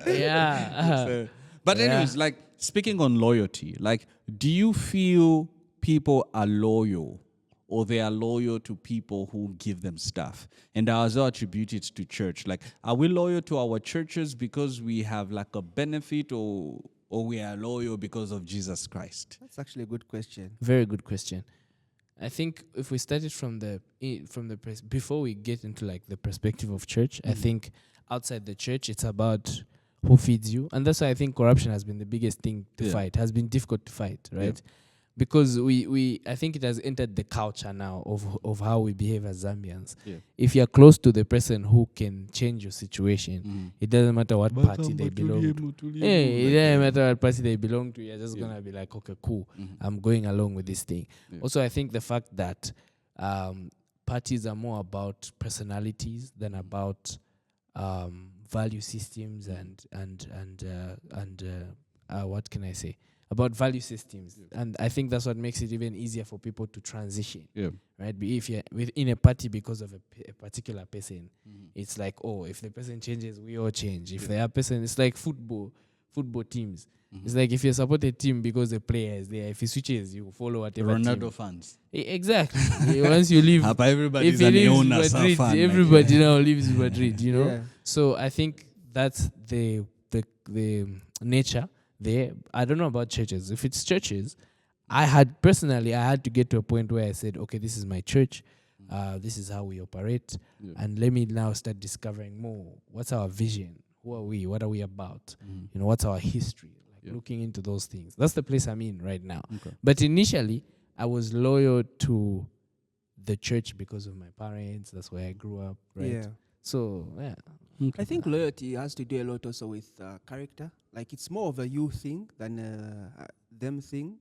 Yeah. but Yeah. anyways, like speaking on loyalty, like do you feel people are loyal or they are loyal to people who give them stuff? And I also attribute it to church. Like, are we loyal to our churches because we have like a benefit or we are loyal because of Jesus Christ? That's actually a good question. Very good question. I think if we started before we get into like the perspective of church, I think outside the church it's about who feeds you, and that's why I think corruption has been the biggest thing to fight. Has been difficult to fight, right? Because I think it has entered the culture now of how we behave as Zambians. Yeah. If you're close to the person who can change your situation, it doesn't matter what party they belong to. Hey, it doesn't matter what party they belong to. You're just gonna be like, okay, cool, I'm going along with this thing. Yeah. Also, I think the fact that parties are more about personalities than about value systems and what can I say? About value systems. And I think that's what makes it even easier for people to transition. Yeah. Right? If you're within a party because of a particular person, it's like, oh, if the person changes, we all change. If the other person, it's like football teams. It's like if you support a team because the player is there, if he switches, you follow whatever Ronaldo team. fans. Once you leave, Everybody's if he an leaves illness Madrid, fan. everybody now leaves Madrid, you know? Yeah. So I think that's the nature there. I don't know about churches. If it's churches, I had to get to a point where I said, okay, this is my church. This is how we operate. And let me now start discovering more. What's our vision? Who are we? What are we about? You know, what's our history? Like looking into those things. That's the place I'm in right now. Okay. But initially, I was loyal to the church because of my parents. That's where I grew up, right? Yeah. So, yeah. I think loyalty has to do a lot also with character. Like, it's more of a you thing than a them thing.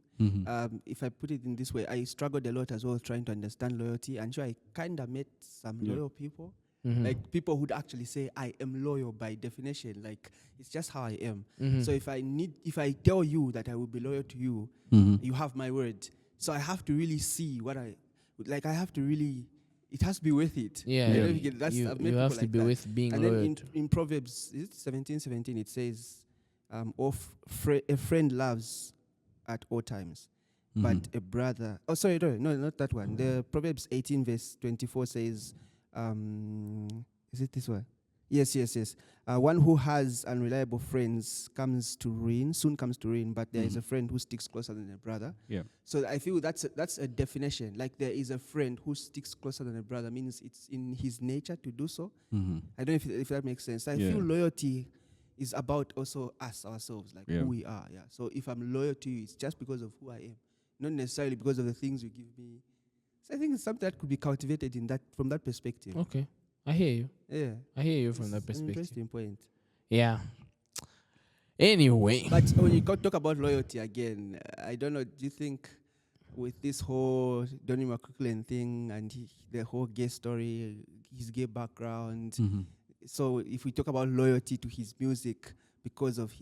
If I put it in this way, I struggled a lot as well trying to understand loyalty. And sure, I kind of met some loyal people. Like, people who'd actually say, I am loyal by definition. Like, it's just how I am. So if I tell you that I will be loyal to you, you have my word. So I have to really see it has to be worth it. Yeah, I yeah. don't think I've met You people have to like be that. with being And loyal. then in Proverbs, is it 17:17? It says, a friend loves at all times, but a brother. Oh, sorry, no, not that one. The Proverbs 18 verse 24 says, is it this one? Yes, yes, yes. One who has unreliable friends soon comes to ruin, but there is a friend who sticks closer than a brother. Yeah. So I feel that's a definition. Like there is a friend who sticks closer than a brother, means it's in his nature to do so. I don't know if that makes sense. I feel loyalty is about also us, ourselves, like who we are. Yeah. So if I'm loyal to you, it's just because of who I am, not necessarily because of the things you give me. So I think it's something that could be cultivated from that perspective. Okay. I hear you. Yeah. I hear you from that perspective. Interesting point. Yeah. Anyway. But when you talk about loyalty again, I don't know, do you think with this whole Donnie McClellan thing and the whole gay story, his gay background, so if we talk about loyalty to his music because of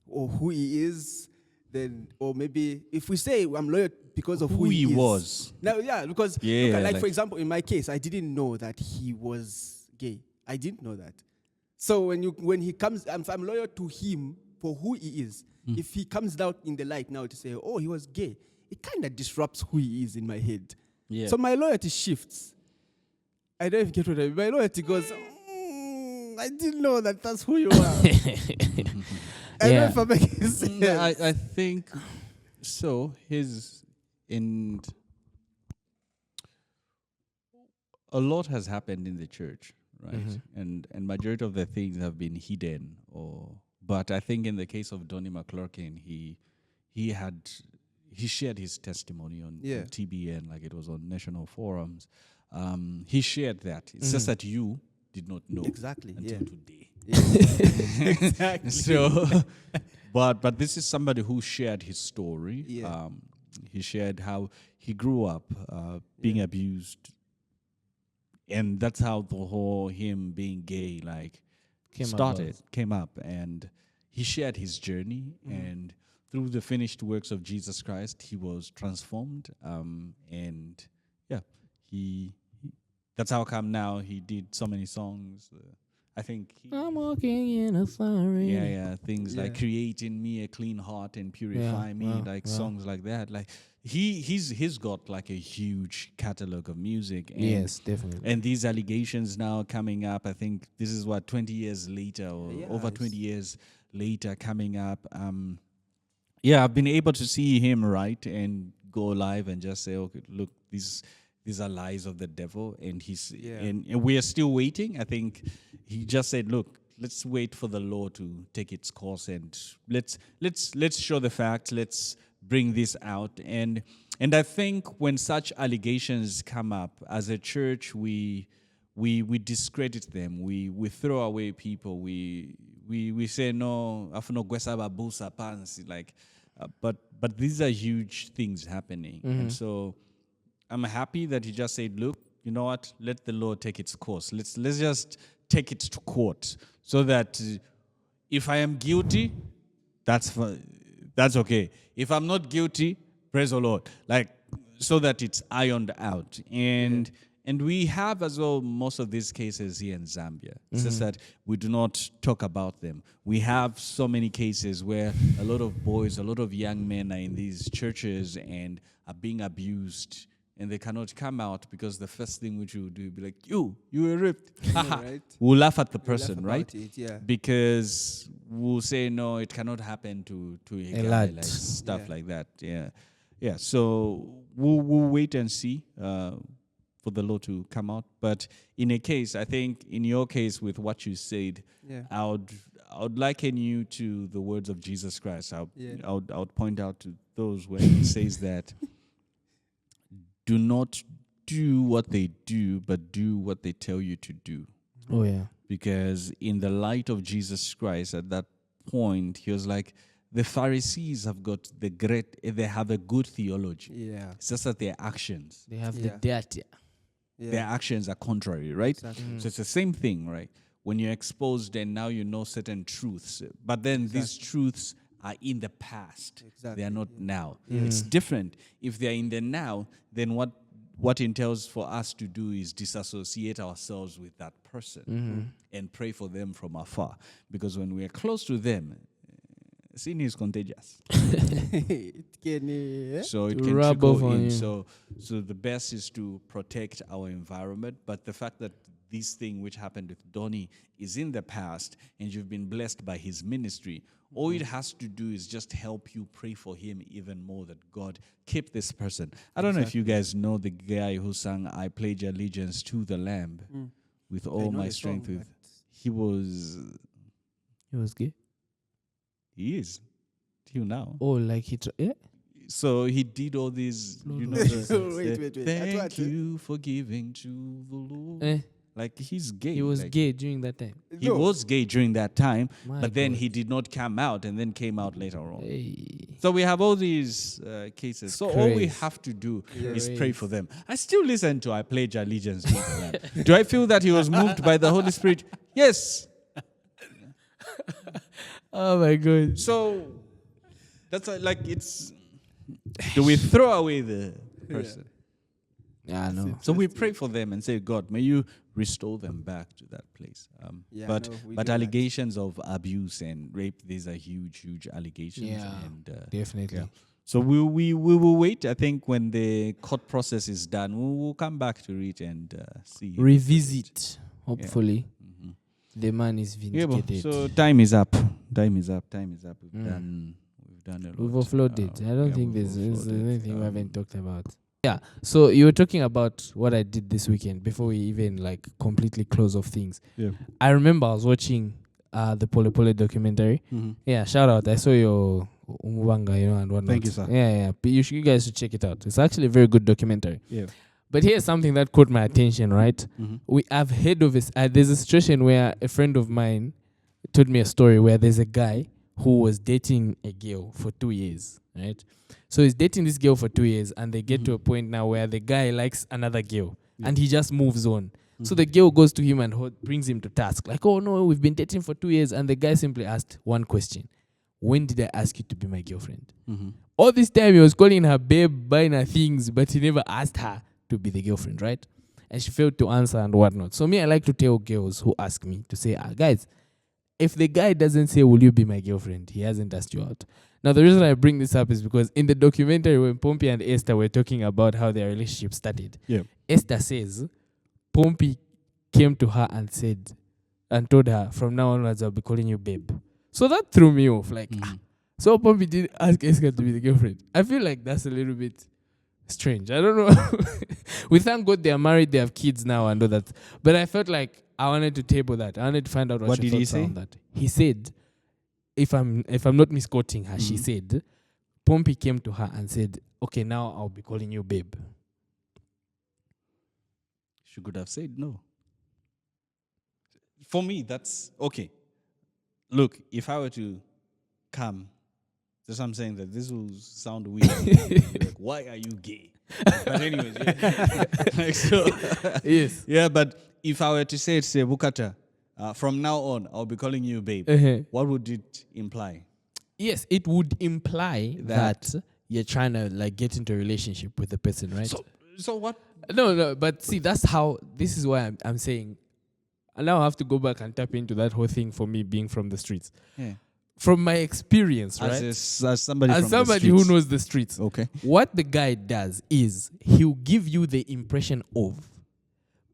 who he is, then, or maybe if we say I'm loyal because of who he was. Now, yeah, because, for example, in my case, I didn't know that he was gay. I didn't know that. So when he comes, I'm loyal to him for who he is. If he comes out in the light now to say, oh, he was gay, it kind of disrupts who he is in my head. Yeah. So my loyalty shifts. I don't even get what I mean. My loyalty goes, I didn't know that's who you are. I don't know if I'm making sense. I think so. A lot has happened in the church, right? And majority of the things have been hidden, but I think in the case of Donnie McClurkin, he shared his testimony on TBN, like it was on national forums. He shared that. It's just that you did not know exactly until today. Exactly. So, but this is somebody who shared his story. Yeah. He shared how he grew up being abused, and that's how the whole him being gay came up, and he shared his journey, and through the finished works of Jesus Christ, he was transformed, and he that's how come now he did so many songs. I think I'm walking in a siren. things like create in me a clean heart and purify me, songs like that. Like he's got like a huge catalog of music. And, yes, definitely. And these allegations now coming up, I think this is 20 years later or over 20 years later coming up. I've been able to see him write and go live and just say, okay, look, these are lies of the devil, and and we are still waiting. I think he just said, look, let's wait for the law to take its course, and let's show the facts, let's bring this out. And I think when such allegations come up, as a church, we discredit them, we throw away people, we say no, afno gwesaba busa pants, like but these are huge things happening. And so I'm happy that he just said, look, you know what, let the law take its course. Let's just take it to court, so that if I am guilty, that's okay. If I'm not guilty, praise the Lord. Like, so that it's ironed out. And we have as well most of these cases here in Zambia. It's just that we do not talk about them. We have so many cases where a lot of boys, a lot of young men are in these churches and are being abused, and they cannot come out because the first thing which we will do will be like, you were raped. Right. We'll laugh at the person, Laugh right? about it, Because we'll say, no, it cannot happen to a guy, lad. like stuff like that. Yeah. So we'll wait and see for the law to come out. But in a case, I think in your case with what you said, I would liken you to the words of Jesus Christ. I would point out to those where he says that, do not do what they do, but do what they tell you to do. Oh, yeah. Because in the light of Jesus Christ, at that point, he was like, the Pharisees have they have a good theology. Yeah. It's just that their actions, They have the data. their actions are contrary, right? Exactly. So it's the same thing, right? When you're exposed and now you know certain truths, but then these truths are in the past. Exactly. They are not now. It's different. If they are in the now, then what entails for us to do is disassociate ourselves with that person and pray for them from afar. Because when we are close to them, sin is contagious. It can, So it To can rub trickle off on in. you. So the best is to protect our environment. But the fact that this thing which happened with Donnie is in the past and you've been blessed by his ministry, all it has to do is just help you pray for him even more, that God keep this person. I don't know if you guys know the guy who sang "I Pledge Allegiance to the Lamb with all my strength." He was gay? He is till now. Oh, like yeah? So he did all these, Wait. Thank you for giving to the Lord. Like he's gay. He was like, gay during that time. He was gay during that time, My but then God. he did not come out and then came out later on. Hey. So we have all these cases. So all we Craze. have to do is pray for them. I still listen to "I Pledge Allegiance to the Lamb." Do I feel that he was moved by the Holy Spirit? Yes. Oh my God. So that's like it's. Do we throw away the person? Yeah, I know. So we pray for them and say, God, may you restore them back to that place. But allegations of abuse and rape, these are huge allegations. Yeah, and, definitely. yeah. So we will wait. I think when the court process is done, we will come back to it and see. Revisit. Hopefully, the man is vindicated. So time is up. Time is up. We've done a lot. We've offloaded. I don't think we've there's offloaded. anything we haven't talked about. Yeah. So you were talking about what I did this weekend before we even like completely close off things. Yeah. I remember I was watching the Pole Pole documentary. Yeah, shout out. I saw your Umubanga, and whatnot. Thank you, sir. Yeah. But you guys should check it out. It's actually a very good documentary. Yeah. But here's something that caught my attention, right? We have heard of this. There's a situation where a friend of mine told me a story where there's a guy who was dating a girl for 2 years, right? So he's dating this girl for 2 years, and they get to a point now where the guy likes another girl, and he just moves on. So the girl goes to him and brings him to task, like, oh no, we've been dating for 2 years, and the guy simply asked one question: when did I ask you to be my girlfriend? All this time he was calling her babe, buying her things, but he never asked her to be the girlfriend, right? And she failed to answer and whatnot. So me, I like to tell girls who ask me to say, guys, if the guy doesn't say, will you be my girlfriend, he hasn't asked you out. Now, the reason I bring this up is because in the documentary, when Pompey and Esther were talking about how their relationship started, Esther says, Pompey came to her and told her, from now onwards, I'll be calling you babe. So that threw me off. Like, so Pompey didn't ask Esther to be the girlfriend. I feel like that's a little bit strange. I don't know. We thank God they are married, they have kids now and all that. But I felt like I wanted to table that. I wanted to find out what did he say? On that. He said, if I'm not misquoting her, she said, Pompey came to her and said, okay, now I'll be calling you babe. She could have said no. For me, that's okay. Look, if I were to come, that's what I'm saying, that this will sound weird. Like, why are you gay? But anyways, like, so, Yes. yeah, but if I were to say Bukata, from now on, I'll be calling you babe, what would it imply? Yes, it would imply that you're trying to like get into a relationship with the person, right? So what? No, but see, this is why I'm saying, I now have to go back and tap into that whole thing for me being from the streets. Yeah. From my experience, right? As somebody from the somebody streets. who knows the streets. Okay. What the guy does is he'll give you the impression of,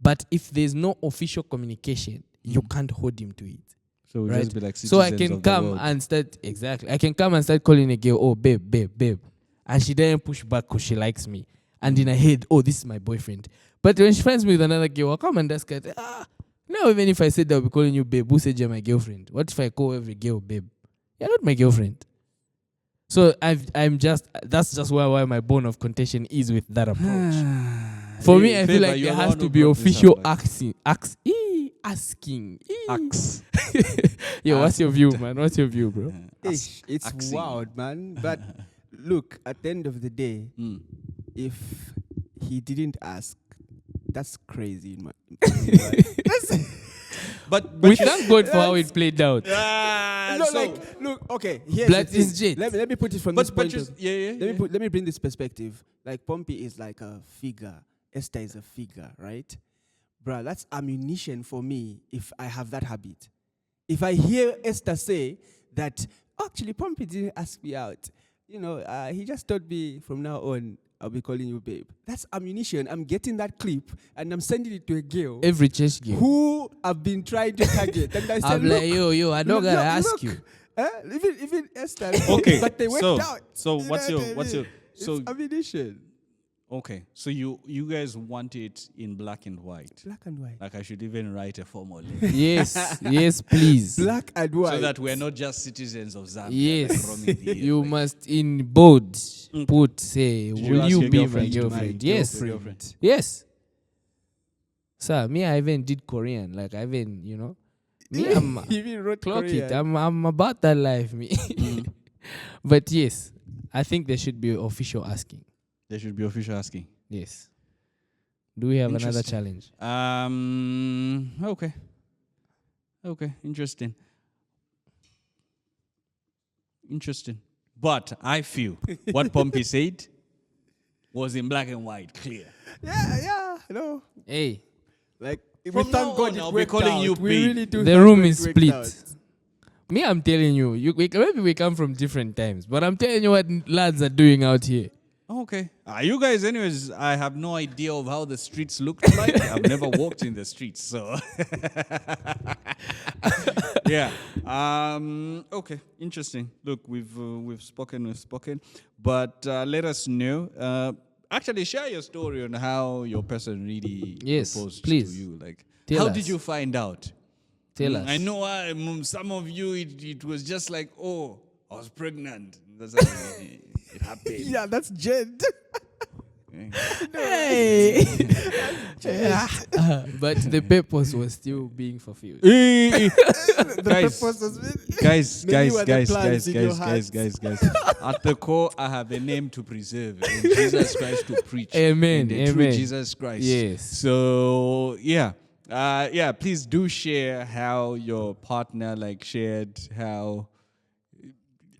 but if there's no official communication, you can't hold him to it. So we'll right? just be like So I citizens can of the come world. and start, exactly. I can come and start calling a girl, oh, babe. And she doesn't push back because she likes me. And in her head, oh, this is my boyfriend. But when she finds me with another girl, I'll come and ask her, now even if I said I'll be calling you babe, who said you're my girlfriend? What if I call every girl babe? You're not my girlfriend. So that's just why my bone of contention is with that approach. For me, I feel like there has to be official asking. Yo, what's your view, man? What's your view, bro? It's wild, man. But look, at the end of the day, if he didn't ask, that's crazy. But we thank God for how it played out. Look, okay. Here's Blood the thing. is jet. Let me put it from this point of Let me bring this perspective. Like Pompey is like a figure. Esther is a figure, right? Bruh, that's ammunition for me if I have that habit. If I hear Esther say that, actually, Pompey didn't ask me out. He just told me from now on, I'll be calling you babe. That's ammunition. I'm getting that clip and I'm sending it to a girl Every church girl. who I've been trying to target. And I said, I'm like, yo, I don't gotta ask you. Even Esther. Okay, But they worked out. So You what's know your what I mean? so It's ammunition. okay? So you guys want it in black and white? Black and white. Like I should even write a formal Yes, please. Black and white. so that we're not just citizens of Zambia. Yes, like roaming the you like- must in bold put say, Did will ask you your be my girlfriend to marry? girlfriend? Yes, Girlfriend. yes. Sir, me I even did Korean. Like I even, me I'm You even wrote clock Korean. it. I'm about that life, me. But yes, I think there should be official asking. There should be official asking. Yes. Do we have another Interesting. challenge? Okay. Okay, interesting. But I feel what Pompey said was in black and white, clear. Yeah, no. Hey, Like, From we now thank God on, it I'll be worked calling out. you We babe. really do the thank room God is it worked split. out. Me, I'm telling you, maybe we come from different times, but I'm telling you what lads are doing out here. Okay. You guys, anyways, I have no idea of how the streets looked like. I've never walked in the streets, so. Yeah. Okay. Interesting. Look, we've spoken, but let us know. Actually, share your story on how your person really Yes, proposed please. to you. Like, Tell how us. did you find out? Tell us. I know some of you, it was just like, oh, I was pregnant. That's how it happened. Yeah, that's Jed. Hey. But the purpose was still being fulfilled. guys, purpose was with- guys, Many guys, were the guys, plans guys, in your guys, hearts. guys, guys, guys. At the core, I have a name to preserve, and Jesus Christ to preach. Amen, And the true amen. Jesus Christ. Yes. So yeah, please do share how your partner shared how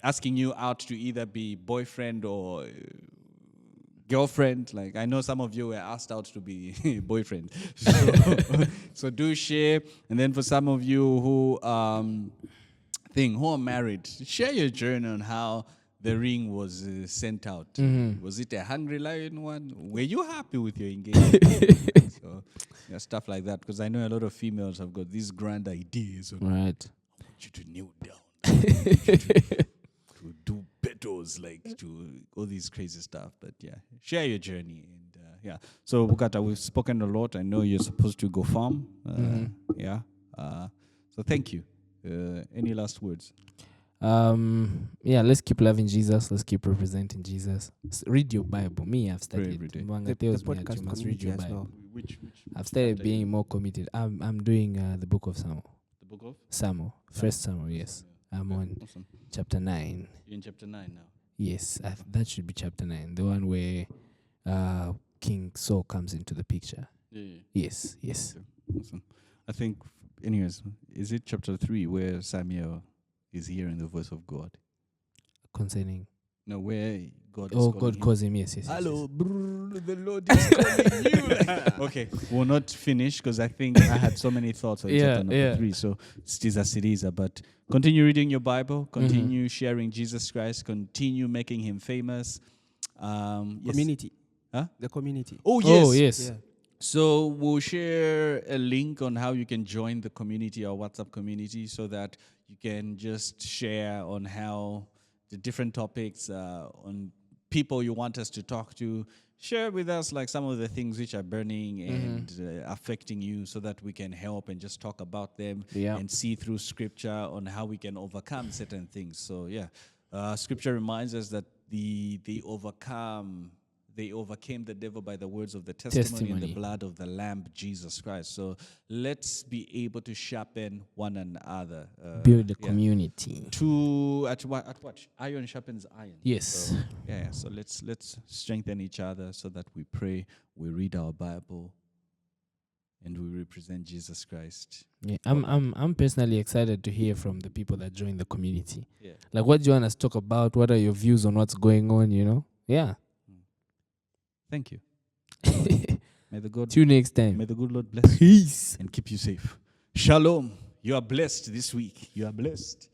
asking you out to either be boyfriend or girlfriend. Like, I know some of you were asked out to be boyfriend. So do share. And then for some of you who are married, share your journey on how the ring was sent out. Was it a hungry lion one? Were you happy with your engagement? So yeah, stuff like that. Because I know a lot of females have got these grand ideas on Right. I want you to kneel down. To do petals, to all these crazy stuff. But yeah, share your journey. And yeah. So Bukata, we've spoken a lot. I know you're supposed to go farm. Yeah. So thank you. Any last words? Yeah, let's keep loving Jesus. Let's keep representing Jesus. Read your Bible. Me, I've Pray studied. every day. Umubanga The tells me that podcast you must read community your as Bible. well. Which I've started chapter being you- more committed. I'm doing the book of Samuel. The book of? Samuel. First Samuel, yes. I'm on Awesome. chapter 9. You're in chapter 9 now. Yes, that should be chapter 9. The one where King Saul comes into the picture. Yeah. Yes, yes. Okay. Awesome. I think, anyways, is it chapter 3 where Samuel is hearing the voice of God? Concerning. No, where God is Oh, calling God him. calls him. Yes, yes. yes, Hello, yes. brr, the Lord is calling you. Okay, we'll not finish because I think I had so many thoughts on Yeah, chapter number yeah. 3. So it is as it is. But continue reading your Bible. Continue sharing Jesus Christ. Continue making him famous. Yes. Community. Huh? The community. Oh, yes. Oh, yes. Yeah. So we'll share a link on how you can join the community, our WhatsApp community, so that you can just share on how the different topics, on people you want us to talk to. Share with us some of the things which are burning and affecting you, so that we can help and just talk about them Yeah. and see through scripture on how we can overcome certain things. So yeah, scripture reminds us that they overcame the devil by the words of the testimony and the blood of the Lamb, Jesus Christ. So let's be able to sharpen one another. Build a yeah. community. At what? Iron sharpens iron. Yes. So, yeah. So let's strengthen each other so that we pray, we read our Bible, and we represent Jesus Christ. Yeah, I'm personally excited to hear from the people that join the community. Yeah. Like, what do you want us to talk about? What are your views on what's going on? Yeah. Thank you. May the God See you next time. May the good Lord bless you Peace. and keep you safe. Shalom. You are blessed this week. You are blessed.